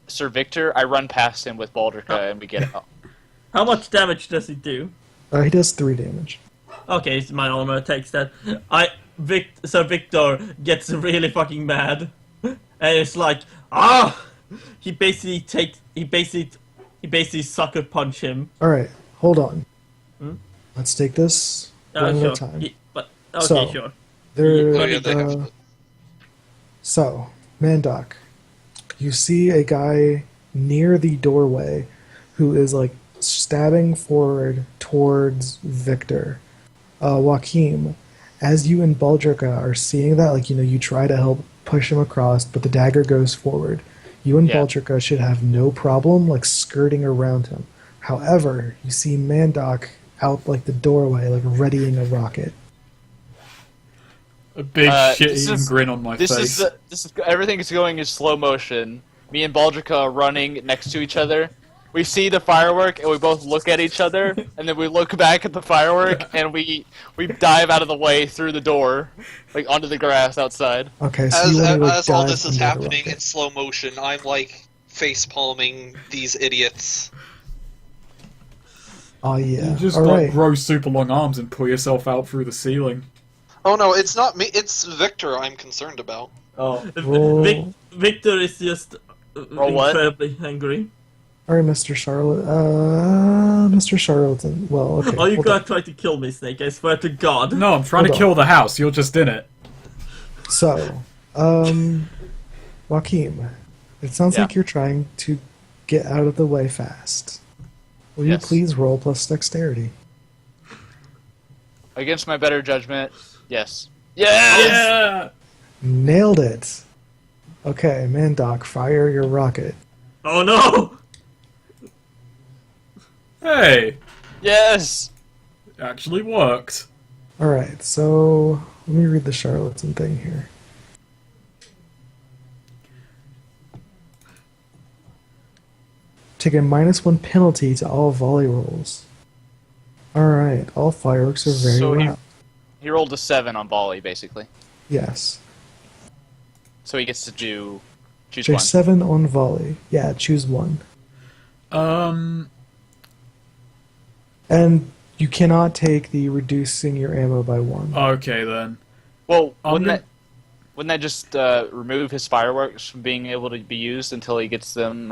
Sir Viktor, I run past him with Baldrica and we get out. How much damage does he do? He does 3 damage. Okay, so my armor takes that. So Viktor gets really fucking mad, and it's like, He basically sucker punch him. All right, hold on. Let's take this one at Sure. a time. Okay, So- sure. There. Oh, yeah, they have So, Mandok, you see a guy near the doorway who is like stabbing forward towards Viktor. Joachim, as you and Baldrica are seeing that, like, you try to help push him across, but the dagger goes forward. You and Baldrica should have no problem, like, skirting around him. However, you see Mandok out, like, the doorway, like, readying a rocket. A big shit-eating grin on my face. This is everything is going in slow motion. Me and Baldrica are running next to each other. We see the firework and we both look at each other, and then we look back at the firework and we dive out of the way through the door, like onto the grass outside. Okay, so As, you wanna, like, as all dive this is under the happening rocket. in slow motion, I'm like face palming these idiots. Oh, yeah. You just All right. grow super long arms and pull yourself out through the ceiling. Oh no, it's not me. It's Viktor I'm concerned about. Oh, Roll- Viktor is just Roll what? incredibly angry. All right, Mr. Charlotte. Mr. Charlatan. Well, okay. Oh, you hold gotta on. try to kill me, Snake. I swear to God. No, I'm trying Hold to on. kill the house. You're just in it. So, Joachim, it sounds Yeah. like you're trying to get out of the way fast. Will you Yes. please roll plus dexterity? Against my better judgment, yes. Yes! Yeah! Nailed it. Okay, Mandok, fire your rocket. Oh no! Hey! Yes! It actually worked. All right, so let me read the charlatan thing here. Take a -1 penalty to all volley rolls. All right, all fireworks are very So loud. He rolled a 7 on volley, basically. Yes. So he gets to choose Take one. 7 on volley. Yeah, choose one. And you cannot take the reducing your ammo by 1. Okay then. Well, I'm wouldn't that just remove his fireworks from being able to be used until he gets them,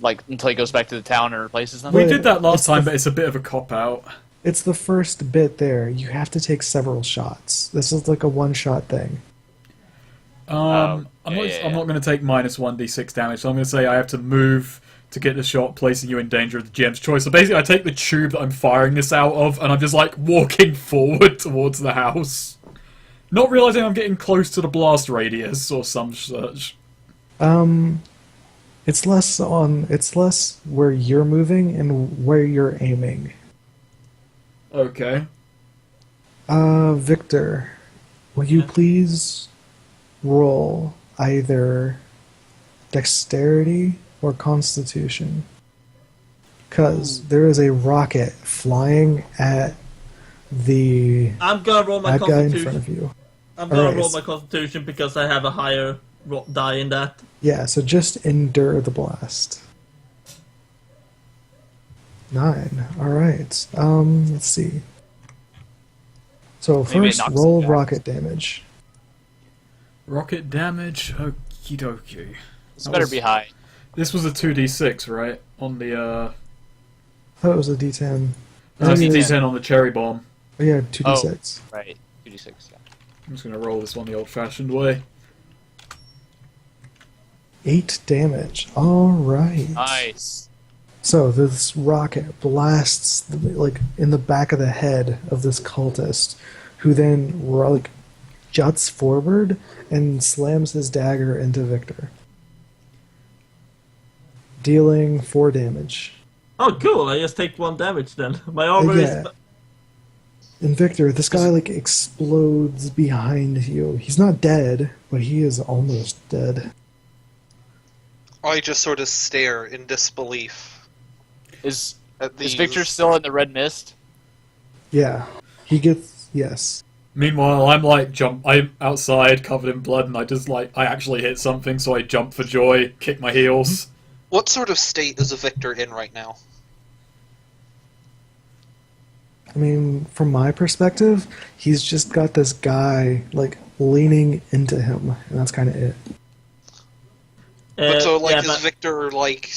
until he goes back to the town and replaces them? We Wait, did that last it's time, the- but it's a bit of a cop-out. It's the first bit there. You have to take several shots. This is like a one-shot thing. I'm not yeah. going to take -1d6 damage, so I'm going to say I have to move to get the shot, placing you in danger of the GM's choice. So basically, I take the tube that I'm firing this out of, and I'm just, like, walking forward towards the house. Not realizing I'm getting close to the blast radius or some such. It's less where you're moving and where you're aiming. Okay. Victor, will you please roll either dexterity or constitution? Because there is a rocket flying at the I'm gonna roll my bad guy in front constitution. of you. I'm gonna Alright. roll my constitution because I have a higher die in that. Yeah, so just endure the blast. 9. Alright. Let's see. So Maybe it first, knocks roll him down. rocket damage. Rocket damage? Okie dokie. This That better was- be high. This was a 2d6, right? On the, I thought it was a D10. no, it's a Maybe d10 on the cherry bomb. Oh, yeah, 2d6. Right. 2d6, yeah. I'm just going to roll this one the old-fashioned way. 8 damage. Alright. Nice. So this rocket blasts like in the back of the head of this cultist, who then like juts forward and slams his dagger into Viktor, dealing 4 damage. Oh, cool! I just take 1 damage then. My armor Yeah. is. And Viktor, this guy like explodes behind you. He's not dead, but he is almost dead. I just sort of stare in disbelief. Is At these. Victor still in the red mist? Yeah, he gets yes. Meanwhile, I'm outside, covered in blood, and I actually hit something, so I jump for joy, kick my heels. What sort of state is a Victor in right now? I mean, from my perspective, he's just got this guy like leaning into him, and that's kind of it. But so, like, yeah, is but- Victor, like...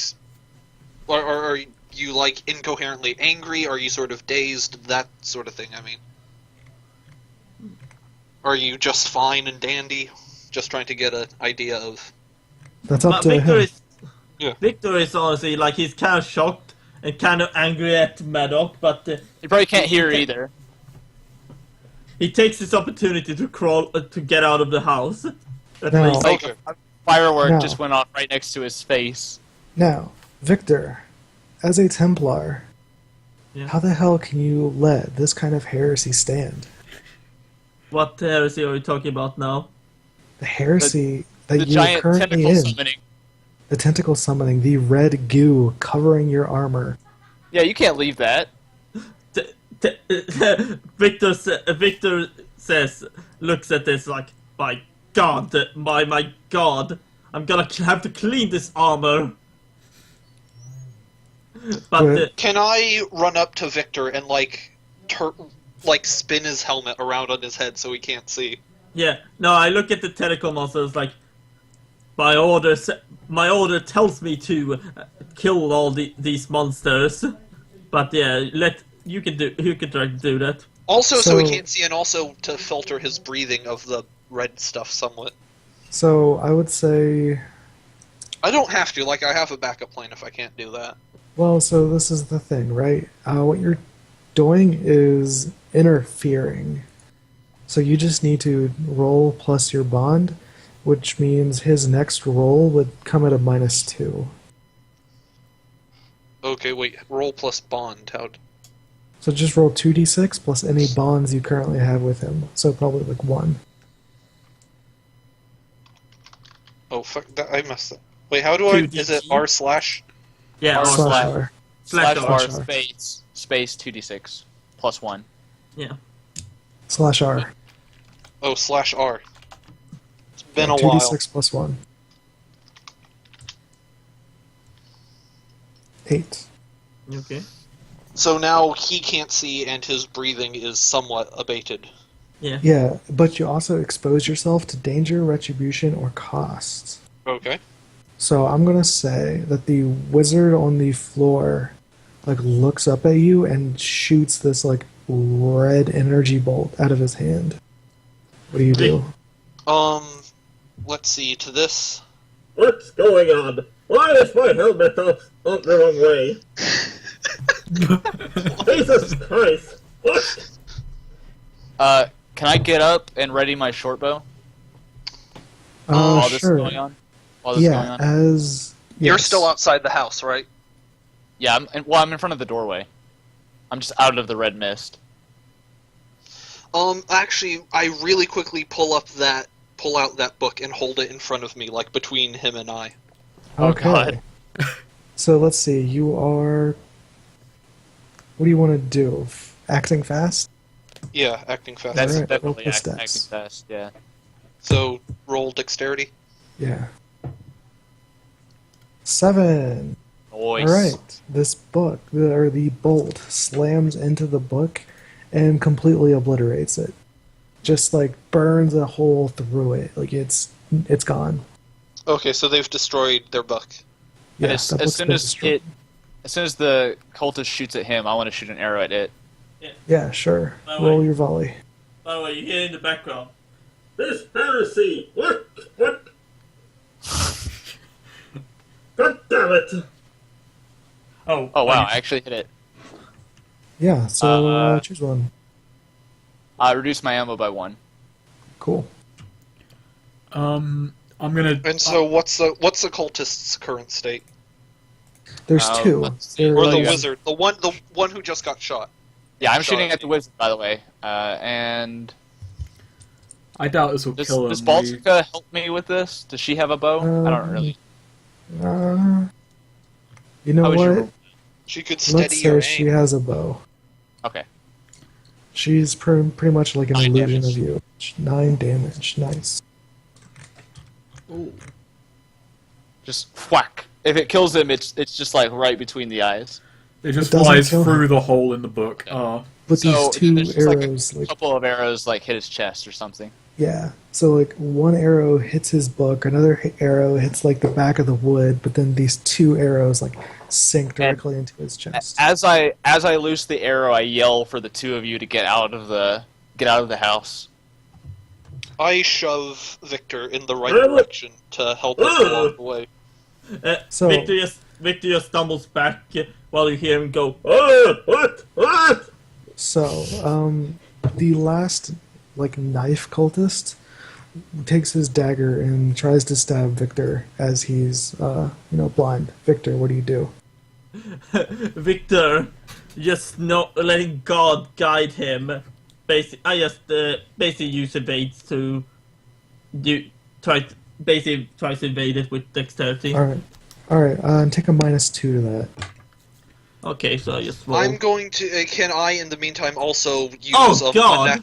Or are you, like, incoherently angry? Are you sort of dazed? That sort of thing, I mean. Are you just fine and dandy? Just trying to get an idea of... That's up But to Victor him. is. Yeah. Victor is honestly like he's kind of shocked and kind of angry at Mandok, but You probably can't hear either. he takes this opportunity to crawl to get out of the house. At No. least. Like Okay. a firework No. just went off right next to his face. Now, Victor, as a Templar, Yeah. how the hell can you let this kind of heresy stand? What heresy are you talking about now? The heresy that The you're giant currently tentacle in. summoning. The tentacle summoning, the red goo covering your armor. Yeah, you can't leave that. Victor says, looks at this like, my God, I'm gonna have to clean this armor. But Can I run up to Victor and, like, spin his helmet around on his head so he can't see? yeah, no, I look at the tentacle monsters like, my order tells me to kill all these monsters. But yeah, you can try to do that. Also, so he So- can't see, and also to filter his breathing of the red stuff somewhat. So I would say, I don't have to, like, I have a backup plan if I can't do that. well, so this is the thing, right? What you're doing is interfering. So you just need to roll plus your bond, which means his next roll would come at a -2. Okay, wait, roll plus bond, how'd... So just roll 2d6 plus any bonds you currently have with him. So probably like 1. Oh, fuck, I messed up. Wait, how do I... 2D6? Is it r/? Yeah, R or Slash slash- R. slash Slash R. R R. space 2d6 plus 1. Yeah. Slash R. Oh, /R. It's been Yeah, a while. 2d6 plus 1. 8. Okay. So now he can't see and his breathing is somewhat abated. Yeah. Yeah, but you also expose yourself to danger, retribution, or costs. Okay. So I'm gonna say that the wizard on the floor like looks up at you and shoots this like red energy bolt out of his hand. What do you do? Let's see, to this... What's going on? Why is my helmet up the wrong way? Jesus Christ! What? Can I get up and ready my short bow while this is Sure. going on? While this is going Yeah, on? as You're yes. still outside the house, right? Yeah, I'm in front of the doorway. I'm just out of the red mist. Actually, I really quickly pull out that book and hold it in front of me, like between him and I. Oh, Okay. God. So let's see. You are. What do you want to do? Acting fast? Yeah, acting fast. That's Alright, definitely roll the acting stats. fast, yeah. So, roll dexterity. Yeah. 7. Nice. All right. This book, or the bolt, slams into the book and completely obliterates it. Just like burns a hole through it. Like it's gone. Okay, so they've destroyed their book. Yeah, as, that as book's soon been as destroyed. as soon as the cultist shoots at him, I want to shoot an arrow at it. Yeah, sure. By the Roll way- your volley. By the way, you hear in the background. This heresy! What? God damn it! Oh, Oh wow, I actually hit it. Yeah, so Uh, choose one. I reduced my ammo by 1. Cool. I'm gonna. And so, what's the cultist's current state? There's two. let's see. There Or the you is- wizard, the one who just got shot. Yeah, I'm Shot shooting at the me. wizard, by the way. And I doubt this will does kill him. Baldrica help me with this? Does she have a bow? I don't really. You know How was your what? roll? She could Let's steady your say she aim. has a bow. Okay. She's pretty much like an 9 illusion damage. of you. 9 damage. Nice. Ooh. Just whack. If it kills him, it's just like right between the eyes. It just It doesn't flies kill through him. the hole in the book. Oh. But So, these two there's just, like, arrows, A couple of arrows like hit his chest or something. yeah. So like one arrow hits his book, another arrow hits like the back of the wood, but then these two arrows like sink directly into his chest. As I loose the arrow, I yell for the two of you to get out of the house. I shove Victor in the right direction to help him along the way. So- Victor just stumbles back while you hear him go, "Oh, what?" So, the last like knife cultist takes his dagger and tries to stab Victor as he's blind. Victor, what do you do? Victor, just letting God guide him. I just basically use evades to try to evade it with dexterity. All right. Take a -2 to that. Okay, so I just roll. I'm going to. Can I, in the meantime, also use Oh, God!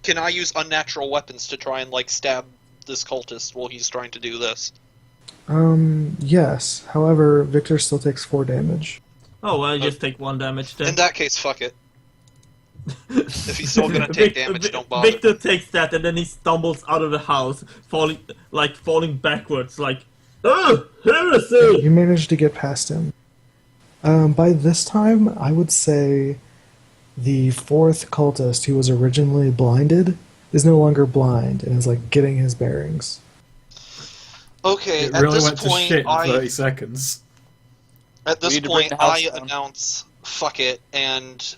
Can I use unnatural weapons to try and like stab this cultist while he's trying to do this? Yes. However, Victor still takes 4 damage. Oh, well, I just take 1 damage then. In that case, fuck it. If he's still gonna take damage, don't bother. Victor takes that and then he stumbles out of the house, falling backwards, like, "Oh, heresy!" You managed to get past him. By this time, I would say the 4th cultist, who was originally blinded, is no longer blind and is like getting his bearings. Okay, It at really this went to point, shit in 30 seconds. At We this need to bring point, the house I down. announce, fuck it, and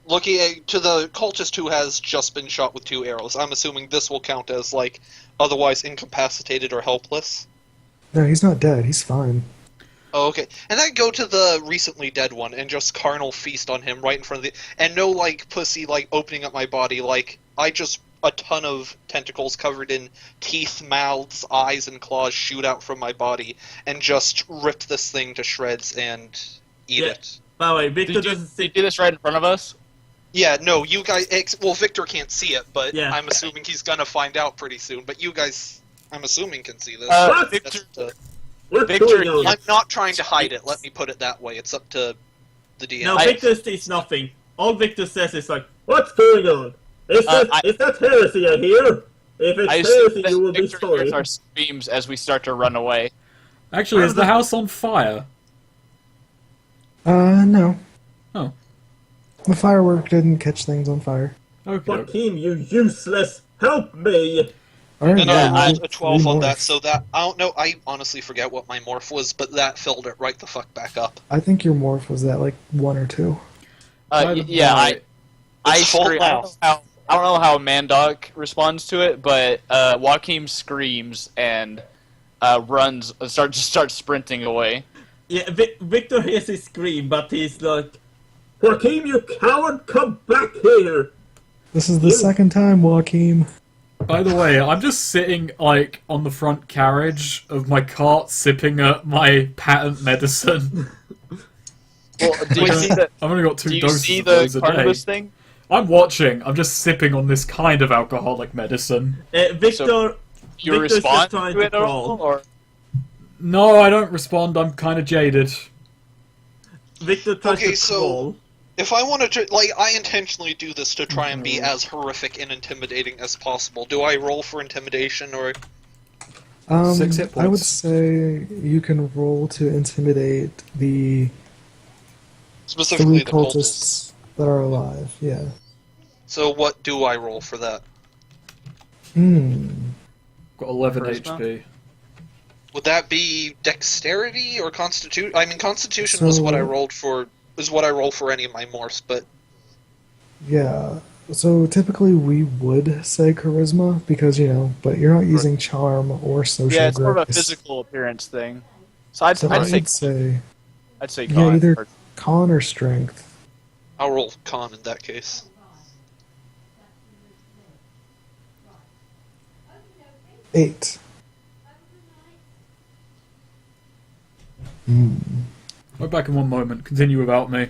looking to the cultist who has just been shot with 2 arrows, I'm assuming this will count as, like, otherwise incapacitated or helpless. No, he's not dead. He's fine. Oh, okay. And then go to the recently dead one and just carnal feast on him right in front of the... And no, like, pussy, like, opening up my body, like, I just... A ton of tentacles covered in teeth, mouths, eyes, and claws shoot out from my body and just rip this thing to shreds and eat Yeah. it. By the way, Victor Did doesn't you see. do this right in front of us? Yeah, no, you guys... Well, Victor can't see it, but Yeah. I'm assuming he's gonna find out pretty soon. But you guys, I'm assuming, can see this. What? Victor, What's Victor, going on? I'm not trying to hide it, let me put it that way. It's up to the DM. No, I- Victor sees nothing. All Victor says is like, "What's going on? Is that heresy I hear? If it's I heresy, assume you will that be Victor sorry." hears our screams as we start to run away. Actually, is the house on fire? No. Oh. The firework didn't catch things on fire. Okay. Joaquin, you useless! Help me! Alright, And yeah, I you rolled a 12 on that, remorph. so that... I don't know, I honestly forget what my morph was, but that filled it right the fuck back up. I think your morph was at like 1 or 2. By the Yeah, by, I It's full scream. I don't know how Mandok responds to it, but Joachim screams and runs, starts sprinting away. Yeah, Victor hears his scream, but he's like, "Joaquin, you coward, come back here!" This is the second time, Joachim. By the way, I'm just sitting like on the front carriage of my cart, sipping at my patent medicine. Well, do you see the I've only got 2 do you doses see of the those a day. Carnibus thing? I'm watching. I'm just sipping on this kind of alcoholic medicine. Victor, You Victor's just respond trying to to it at all, crawl. or No, I don't respond. I'm kind of jaded. Victor tries Okay, to so- crawl. If I wanted to... Like, I intentionally do this to try and be as horrific and intimidating as possible. Do I roll for intimidation, or... 6 hit I would points. say you can roll to intimidate the Specifically 3 the cultists. cultists that are alive. Yeah. So what do I roll for that? Got 11 Charisma? HP. Would that be dexterity or constitution? I mean, constitution was what I So- rolled for... Is what I roll for any of my morphs, but... Yeah. So typically we would say charisma because, but you're not using charm or social Yeah, it's more of a grace. physical appearance thing. So I'd, So I'd I say would say, I'd say yeah, con. either Or, con or strength. I'll roll con in that case. Eight. We're back in one moment. Continue without me.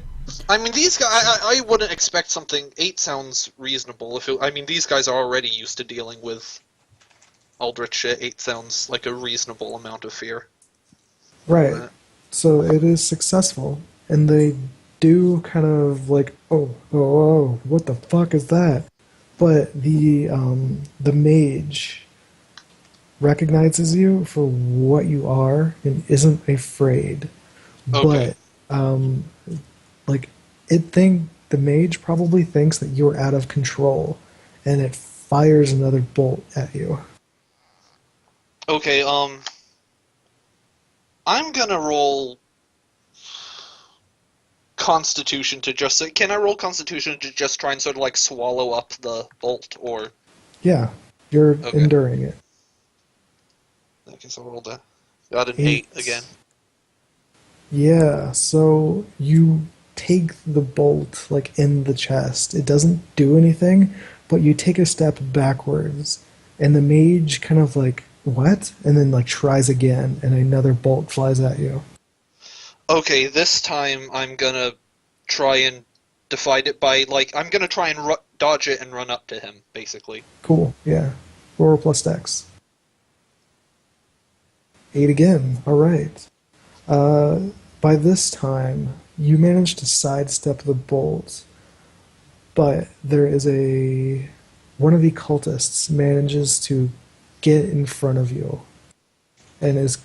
I mean, these guys. I wouldn't expect something. 8 sounds reasonable. These guys are already used to dealing with Eldritch shit. 8 sounds like a reasonable amount of fear. Right. So it is successful, and they do kind of like, oh, what the fuck is that? But the mage recognizes you for what you are and isn't afraid. Okay. But like the mage probably thinks that you're out of control, and it fires another bolt at you. Okay. I'm gonna roll Constitution to just say. Can I roll Constitution to just try and sort of like swallow up the bolt, or? Yeah, you're Okay. enduring it. I guess I'll roll that. Got an 8 Eight. again. Yeah, so you take the bolt like in the chest. It doesn't do anything, but you take a step backwards, and the mage kind of like, what? And then like tries again, and another bolt flies at you. Okay, this time I'm gonna try and defide it by I'm gonna try and dodge it and run up to him, basically. Cool, yeah. Roll plus dex. 8 again, alright. By this time, you manage to sidestep the bolt, but there is one of the cultists manages to get in front of you and is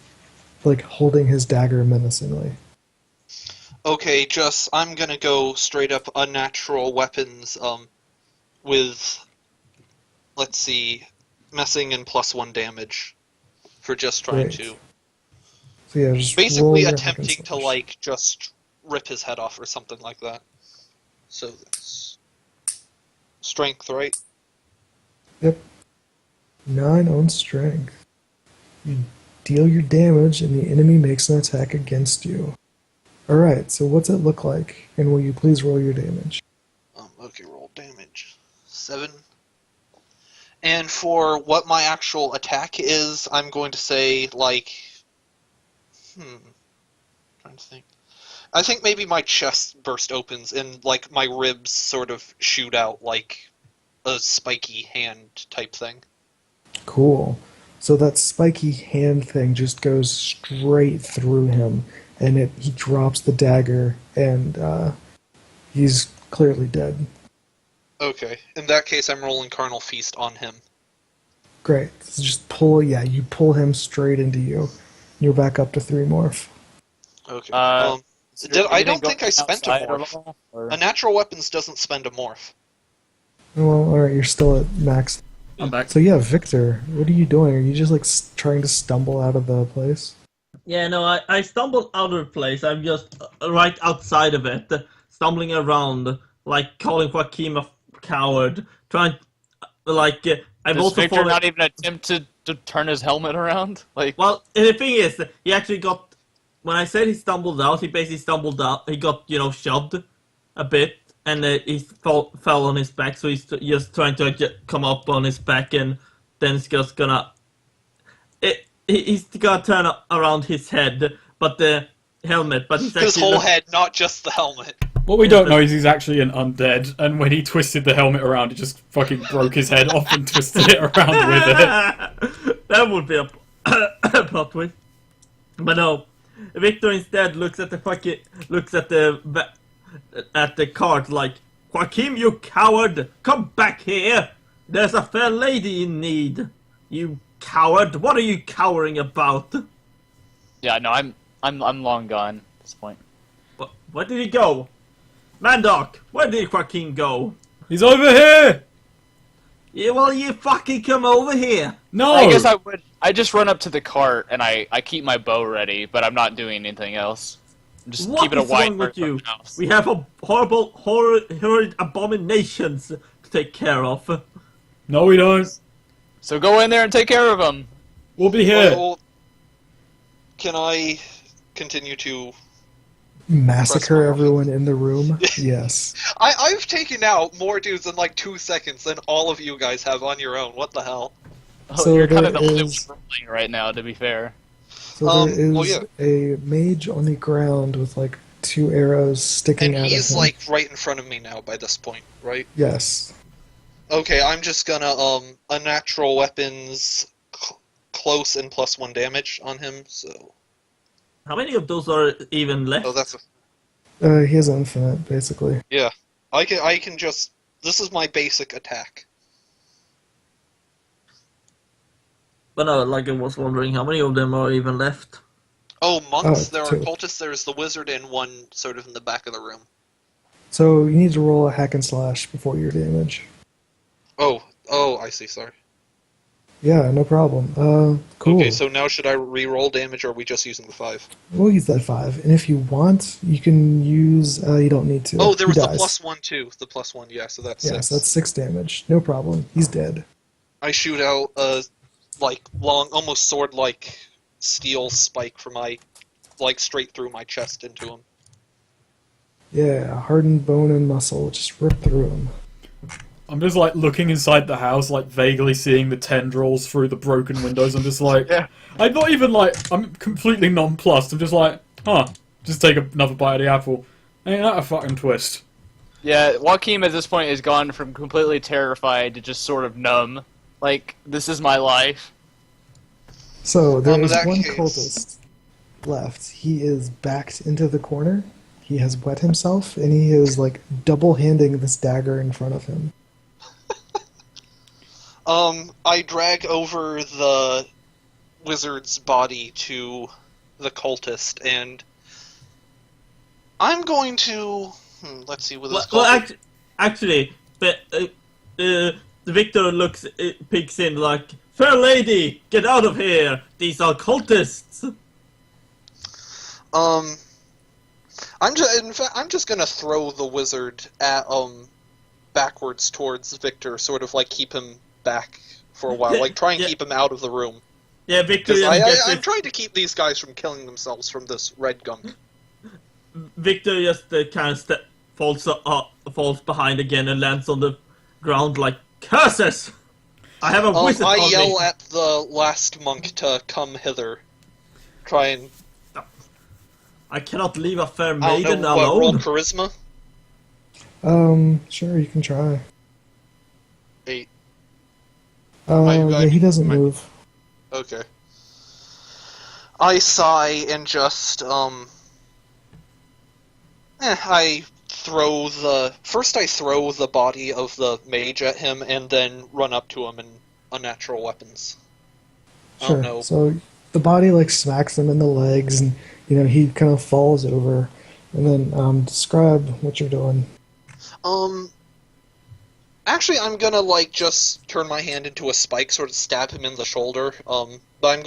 like holding his dagger menacingly. Okay, I'm gonna go straight up unnatural weapons, with, let's see, messing and +1 damage for just trying Great. to. So yeah, just roll Basically your attempting hack and to, slash. just rip his head off or something like that. So that's strength, right? Yep. 9 on strength. You deal your damage and the enemy makes an attack against you. Alright, so what's it look like? And will you please roll your damage? Okay, roll damage. 7. And for what my actual attack is, I'm going to say, trying to think. I think maybe my chest burst opens and, my ribs sort of shoot out like a spiky hand type thing. Cool. So that spiky hand thing just goes straight through him, and he drops the dagger, and he's clearly dead. Okay. In that case, I'm rolling Carnal Feast on him. Great. So just you pull him straight into you. You're back up to 3 morph. Okay. Uh, I don't think I spent a morph. All, or? A natural weapons doesn't spend a morph. Well, alright, you're still at max. I'm back. So yeah, Victor, what are you doing? Are you just trying to stumble out of the place? Yeah, no, I stumbled out of the place. I'm just right outside of it, stumbling around, calling Joaquim a coward, trying, I've Does also Victor fallen... not even attempt to turn his helmet around? Well, the thing is, he actually got... When I said he stumbled out, he basically stumbled out. He got, shoved a bit, and he fell on his back, so he's just trying to come up on his back, and then he's just gonna... He's gonna turn around his head, but the helmet, but he's actually... His whole head, not just the helmet. What we don't know is he's actually an undead, and when he twisted the helmet around, it just fucking broke his head off and twisted it around with it. That would be a plot twist. But no, Victor instead looks at the cart like, Joaquim, you coward! Come back here! There's a fair lady in need. You coward! What are you cowering about? Yeah, no, I'm long gone at this point. Where did he go? Mandok, where did Joaquim go? He's over here! Yeah, well, you fucking come over here. No! I guess I would. I just run up to the cart and I keep my bow ready, but I'm not doing anything else. Just What keep it a is wide wrong with berth from you? the house. We have a horrid abominations to take care of. No, we don't. So go in there and take care of them. We'll be here. Well, can I continue to... Massacre everyone in the room? Yes. I've taken out more dudes in like 2 seconds than all of you guys have on your own. What the hell? Oh, So you're kind of there the only is- one rolling right now, to be fair. So there is well, yeah. a mage on the ground with like 2 arrows sticking And out he's of him. like right in front of me now by this point, right? Yes. Okay, I'm just gonna unnatural weapons close and +1 damage on him. So How many of those are even left? oh, that's He has infinite, basically. yeah. I can just. This is my basic attack. But no, like I was wondering, how many of them are even left? Oh, monks. Oh, There are 2. cultists. There's the wizard and one sort of in the back of the room. So you need to roll a hack and slash before your damage. Oh, I see. Sorry. Yeah, no problem. Cool. Okay, so now should I re-roll damage, or are we just using the 5? We'll use that 5. And if you want, you can use... you don't need to. Oh, there He was the dies. +1 too. The +1, yeah. So that's Yeah, 6. so that's 6 damage. No problem. He's dead. I shoot out a like long, almost sword-like steel spike from my straight through my chest into him. Yeah, hardened bone and muscle. Just rip through him. I'm just like looking inside the house, like vaguely seeing the tendrils through the broken windows. I'm just like, Yeah. I'm not even like, I'm completely nonplussed. I'm just like, just take another bite of the apple. Ain't that a fucking twist? Yeah, Joachim at this point has gone from completely terrified to just sort of numb. Like, this is my life. So there In is that one case- cultist left. He is backed into the corner. He has wet himself, and he is like double-handing this dagger in front of him. I drag over the wizard's body to the cultist, and I'm going to. Let's see what this Actually, but Victor peeks in like, "Fair lady, get out of here! These are cultists." I'm just gonna throw the wizard at backwards towards Viktor, sort of like keep him back for a while, like try and Yeah. keep him out of the room. Yeah, Victor Because just I'm trying to keep these guys from killing themselves from this red gunk. Victor just kind of falls behind again and lands on the ground like, "Curses! I have a wizard I on me." yell at the last monk to come hither. Try and I cannot leave a fair I maiden don't know what, roll alone. charisma. Sure, you can try. 8. Yeah, he doesn't move. Okay. I sigh and just I throw the body of the mage at him and then run up to him and unnatural weapons. I Sure. don't know. So the body like smacks him in the legs, and he kind of falls over. And then describe what you're doing. Actually, I'm gonna just turn my hand into a spike, sort of stab him in the shoulder. But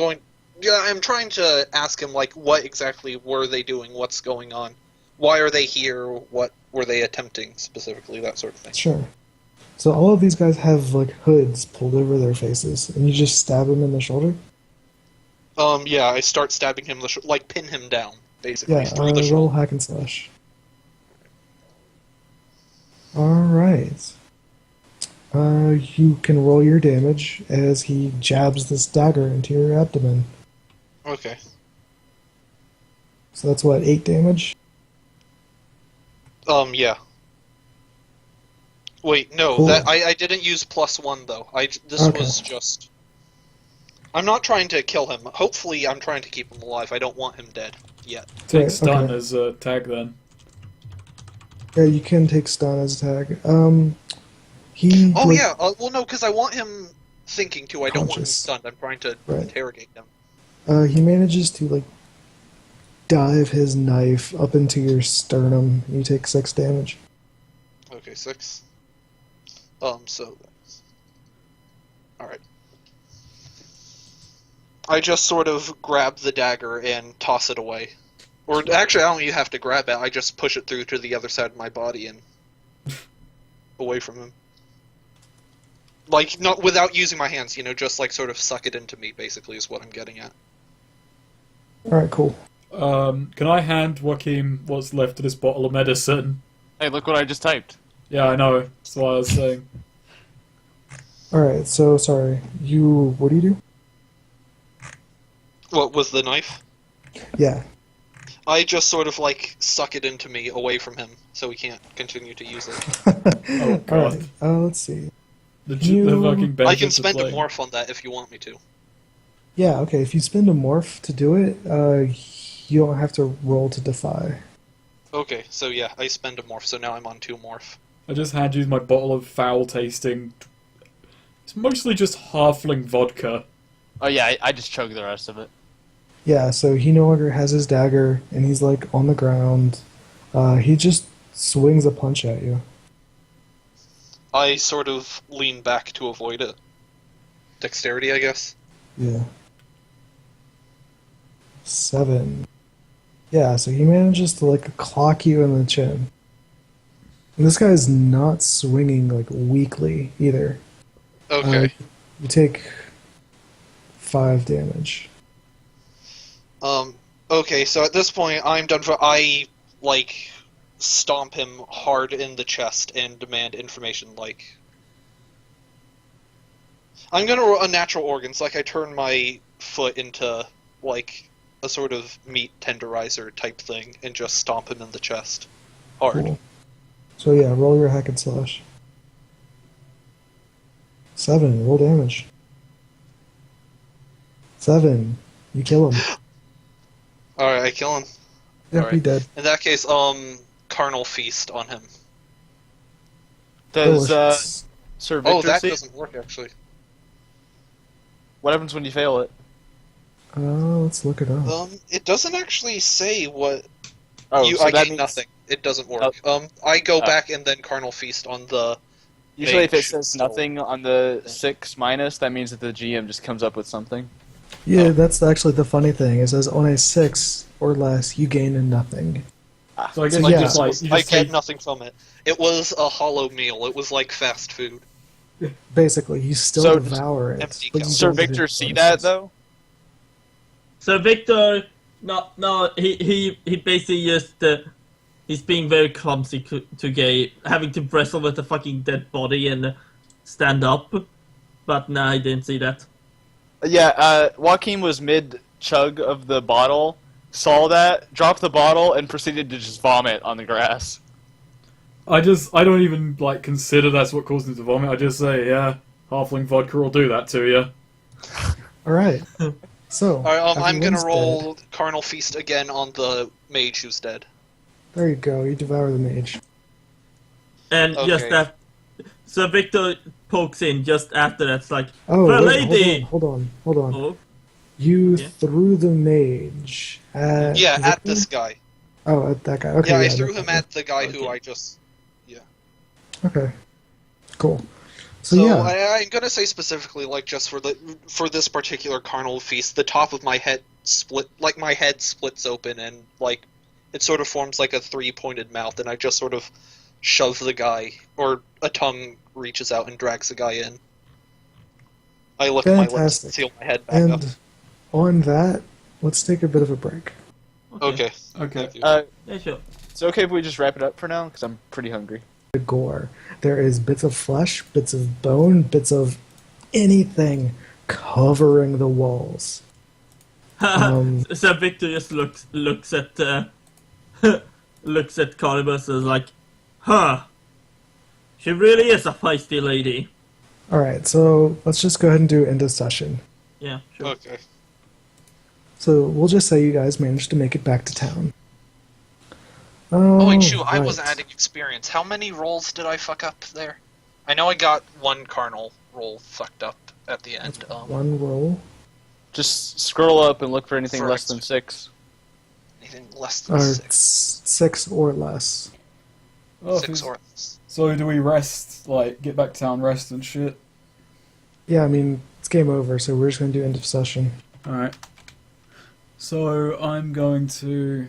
I'm trying to ask him what exactly were they doing? What's going on? Why are they here? What were they attempting specifically? That sort of thing. Sure. So all of these guys have hoods pulled over their faces, and you just stab him in the shoulder. Yeah, I start stabbing him pin him down, basically Yeah, through the roll shoulder. hack and slash. All right. You can roll your damage as he jabs this dagger into your abdomen. Okay. So that's what, 8 damage? Yeah. Wait, no, Cool. that I didn't use +1 though. This Okay. was just. I'm not trying to kill him. Hopefully, I'm trying to keep him alive. I don't want him dead yet. Take Right, stun okay. as a tag then. Yeah, you can take stun as a tag. He. Oh yeah. Well, no, because I want him thinking too. I don't want him Conscious. stunned. I'm trying to Right. interrogate him. He manages to dive his knife up into your sternum. You take 6 damage. Okay, 6. So that's... Alright. I just sort of grab the dagger and toss it away. Or actually, I don't even have to grab it. I just push it through to the other side of my body and away from him. Like, not without using my hands, just like sort of suck it into me, basically, is what I'm getting at. Alright, cool. Can I hand Joachim what's left of this bottle of medicine? Hey, look what I just typed. Yeah, I know. That's what I was saying. Alright, so, sorry. What do you do? What was the knife? Yeah. I just sort of, like, suck it into me away from him, so he can't continue to use it. Oh, God. Alright, let's see. The You- fucking I benefits can of spend a playing. morph on that if you want me to. Yeah, okay, if you spend a morph to do it, you don't have to roll to defy. Okay, so yeah, I spend a morph, so now I'm on 2 morph. I just hand you my bottle of foul-tasting... It's mostly just halfling vodka. Oh yeah, I just chug the rest of it. Yeah, so he no longer has his dagger, and he's, like, on the ground. He just swings a punch at you. I sort of lean back to avoid it. Dexterity, I guess. Yeah. 7. Yeah, so he manages to, like, clock you in the chin. And this guy's not swinging, like, weakly, either. Okay. You take 5 damage. Okay, so at this point, I'm done for. I, like, stomp him hard in the chest and demand information, like. I'm gonna roll unnatural organs, like I turn my foot into, like, a sort of meat tenderizer type thing and just stomp him in the chest. Hard. Cool. So yeah, roll your hack and slash. 7, roll damage. 7, you kill him. Alright, I kill him. Yep, Alright. he dead. In that case, carnal feast on him. Does Delicious. Sir Victor Oh, that see? doesn't work, actually. What happens when you fail it? Let's look it up. It doesn't actually say what... Oh, so I that get means nothing. It doesn't work. I go back and then carnal feast on the... usually if it mage, says so- nothing on the 6 minus, that means that the GM just comes up with something. Yeah, that's actually the funny thing. It says on a 6 or less, you gain nothing. So I guess So you yeah. just, like... You I just get take... nothing from it. It was a hollow meal. It was like fast food. Basically, you still So, devour it. empty but you calories. Sir don't get Victor any see bonuses. that though? So Victor, no, he basically just he's being very clumsy to Gay, having to wrestle with a fucking dead body and stand up. But nah, I didn't see that. Yeah, Joaquin was mid chug of the bottle, saw that, dropped the bottle, and proceeded to just vomit on the grass. I don't even, like, consider that's what caused him to vomit. I just say, yeah, halfling vodka will do that to you. Alright. So, Alright, I'm gonna everyone's roll dead. carnal feast again on the mage who's dead. There you go, you devour the mage. And just Okay. that, so Victor pokes in just after that's like, Oh, "The wait, lady!" hold on. Oh, You Yeah. threw the mage at... Yeah, at Victor? this guy. Oh, at that guy. Okay, Yeah, I that threw him guy. at the guy who Okay. I just... Okay. Cool. So, So yeah. I'm gonna say specifically, like, just for this particular carnal feast, the top of my head my head splits open and, like, it sort of forms like a 3-pointed mouth, and I just sort of shove the guy, or a tongue reaches out and drags the guy in. I lick my lips Fantastic. and seal my head back up. And on that, let's take a bit of a break. Okay. Okay. Thank you. yeah, sure. It's okay if we just wrap it up for now, because I'm pretty hungry. The gore. There is bits of flesh, bits of bone, bits of anything covering the walls. So Victor just looks at looks at Carnibus and is like, huh, she really is a feisty lady. Alright, so let's just go ahead and do end of session. Yeah, sure. Okay. So we'll just say you guys managed to make it back to town. Oh wait, shoot, I right. wasn't adding experience. How many rolls did I fuck up there? I know I got one carnal roll fucked up at the end. One roll. Just scroll up and look for anything For less than 6. Anything less than Or 6. 6 or less. Oh, 6 or less. So do we rest, like, get back to town, rest and shit? Yeah, I mean, it's game over, so we're just going to do end of session. Alright. So I'm going to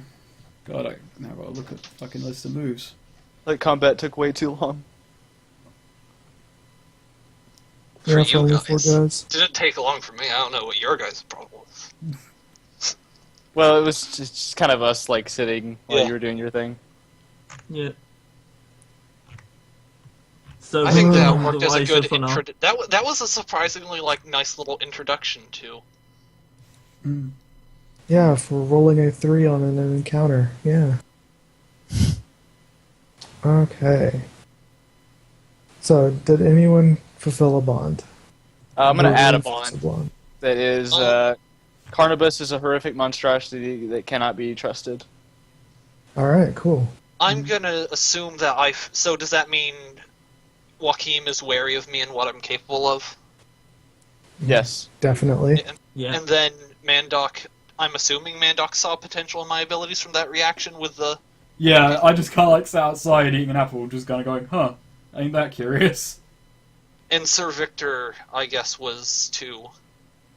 God, I now gotta look at the fucking list of moves. Like, combat took way too long. For Yeah, you only guys. 4 guys. Didn't take long for me. I don't know what your guys' problem was. Well, it was just kind of us, like, sitting while Yeah. you were doing your thing. Yeah. So I think Victor that is worked the as a wiser good for now. intro. That was a surprisingly nice little introduction to. Mm. Yeah, for rolling a 3 on an encounter. Yeah. Okay. So, did anyone fulfill a bond? I'm gonna Who add a fulfills bond that is, Carnibus is a horrific monstrosity that cannot be trusted. Alright, cool. I'm gonna assume that So does that mean Jaochim is wary of me and what I'm capable of? Yes. Definitely. Yeah. And then Mandok. I'm assuming Mandok saw potential in my abilities from that reaction with the. Yeah, I just kind of like sat outside eating an apple, just kind of going, huh, ain't that curious? And Sir Viktor, I guess, was too.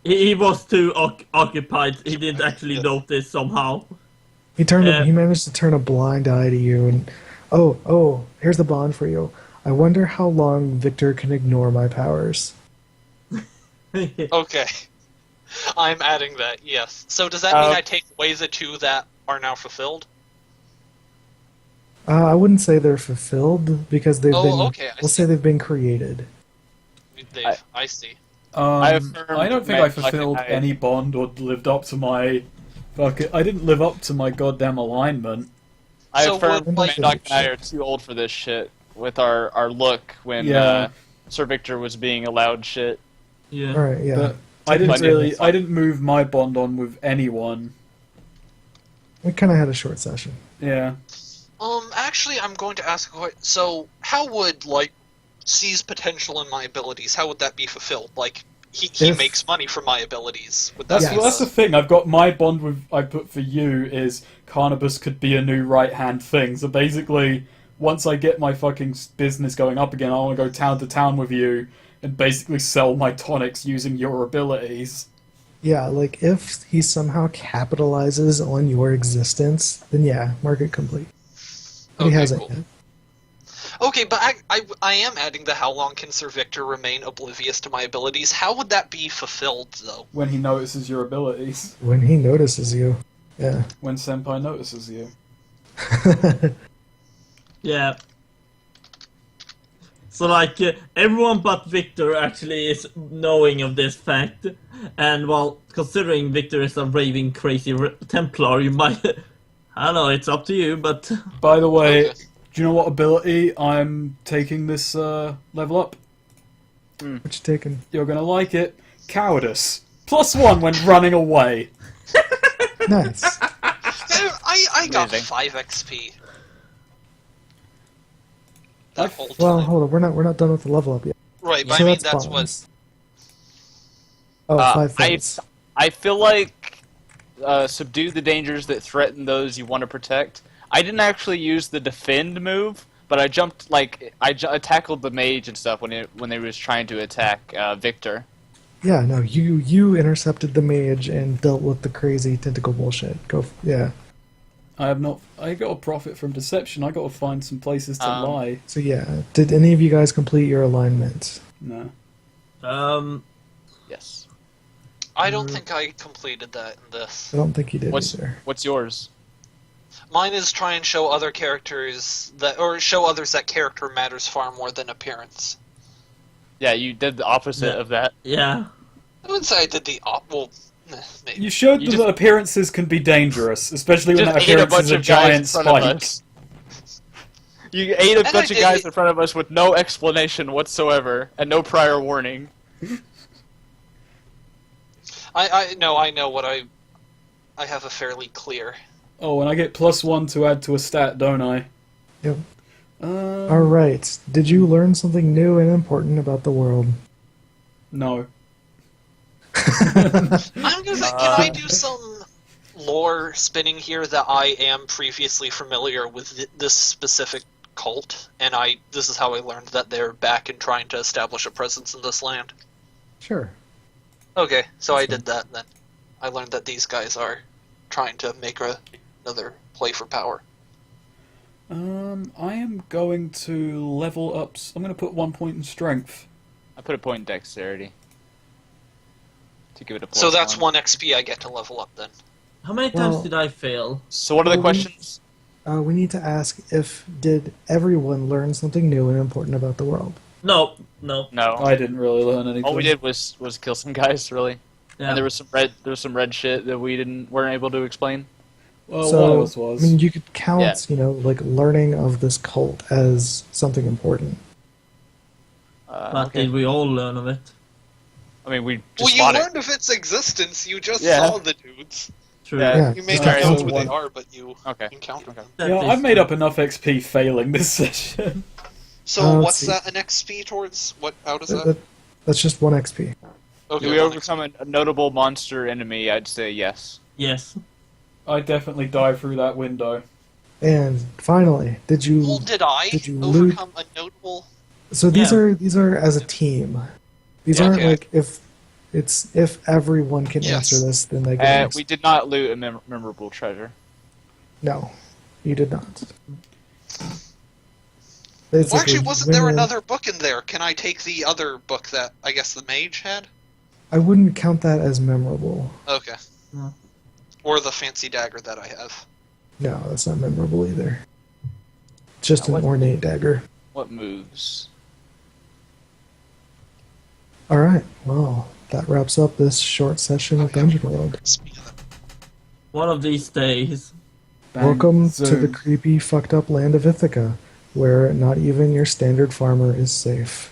He was too occupied. He didn't actually notice somehow. He managed to turn a blind eye to you and here's the bond for you. I wonder how long Victor can ignore my powers. Okay. I'm adding that, yes. So does that mean I take away the 2 that are now fulfilled? I wouldn't say they're fulfilled because they've been. Okay, We'll say they've been created. I see. I affirmed don't think I fulfilled any bond or lived up to my... I didn't live up to my goddamn alignment. I So affirmed what- Mandok and I are too old for this shit with our look when Yeah. Sir Victor was being allowed shit. Yeah. Alright, yeah. But I didn't move my bond on with anyone. We kind of had a short session. Yeah. Actually, I'm going to ask a question. So, how would, C's potential in my abilities, how would that be fulfilled? He If- makes money from my abilities. Would that That's, be well, that's the thing. I've got my bond I put for you is Carnibus could be a new right-hand thing. So basically, once I get my fucking business going up again, I want to go town to town with you and basically sell my tonics using your abilities. Yeah, if he somehow capitalizes on your existence, then yeah, market complete. But he Okay, hasn't cool. yet. Okay, but I am adding the how long can Sir Victor remain oblivious to my abilities. How would that be fulfilled, though? When he notices your abilities. When he notices you. Yeah. When Senpai notices you. Yeah. So everyone but Victor actually is knowing of this fact, and well, considering Victor is a raving crazy Templar, you might. I don't know. It's up to you, but. By the way, Okay. do you know what ability I'm taking this level up? What you taking? You're gonna like it. Cowardice. +1 when running away. Nice. I got Amazing. 5 XP. That whole time. Well, hold on. We're not done with the level up yet. Right, but So I mean, that's that's bonds. what... Oh, 5 things. I feel like subdue the dangers that threaten those you want to protect. I didn't actually use the defend move, but I jumped I tackled the mage and stuff when they was trying to attack Victor. Yeah, no, you intercepted the mage and dealt with the crazy tentacle bullshit. Yeah. I got to profit from deception. I got to find some places to lie. So yeah, did any of you guys complete your alignment? No. Yes. I don't think I completed that in this. I don't think you did either. What's yours? Mine is try and show other characters show others that character matters far more than appearance. Yeah, you did the opposite of that. Yeah. I wouldn't say I did the maybe. You showed You them just- that appearances can be dangerous, especially when Just that ate a appearance bunch is a of guys giant in front of spike. us. You ate a And bunch I of guys did- in front of us with no explanation whatsoever and no prior warning. I know what I have a fairly clear. Oh, and I get +1 to add to a stat, don't I? Yep. Alright, did you learn something new and important about the world? No. I'm gonna say, can I do some lore spinning here that I am previously familiar with this specific cult, and this is how I learned that they're back and trying to establish a presence in this land. Sure. Okay, so I did that then. I learned that these guys are trying to make another play for power. I am going to level up. I'm going to put 1 point in strength. I put a point in dexterity to give it a plus. So that's 1 XP I get to level up then. How many times did I fail? So what are the questions? We need to ask did everyone learn something new and important about the world? No. No. I didn't really learn anything. All we did was kill some guys, really. Yeah. And there was some red shit that weren't able to explain. Well, So, one of us was. I mean, you could count, Yeah. like learning of this cult as something important. But Okay. did we all learn of it? I mean, we Well, just you fought it. learned of its existence. You just Yeah. saw the dudes. True. Yeah. You may so not that's know also who they one. are, but you Okay. encountered them. That Yeah, is- I've made up enough XP failing this session. So let's what's see. that an XP towards? What? How does That- that? that- that's just 1 XP. Okay. Do we 1 overcome a notable monster enemy? I'd say yes. Yes. I definitely dive through that window. And finally, did you? Well, did I Did you loot? overcome a notable? So these Yeah. are as a team. These Yeah, aren't okay. like if everyone can Yes. answer this, then they get. We did not loot a memorable treasure. No, you did not. Well, Basically, actually, wasn't there win- another book in there? Can I take the other book that I guess the mage had? I wouldn't count that as memorable. Okay. No. Or the fancy dagger that I have. No, that's not memorable either. Just an What- ornate dagger. What moves? All right. Well, that wraps up this short session of Dungeon World. Speaking of that, One of these days. Bang, Welcome to the zoom. creepy, fucked up land of Itheka, where not even your standard farmer is safe.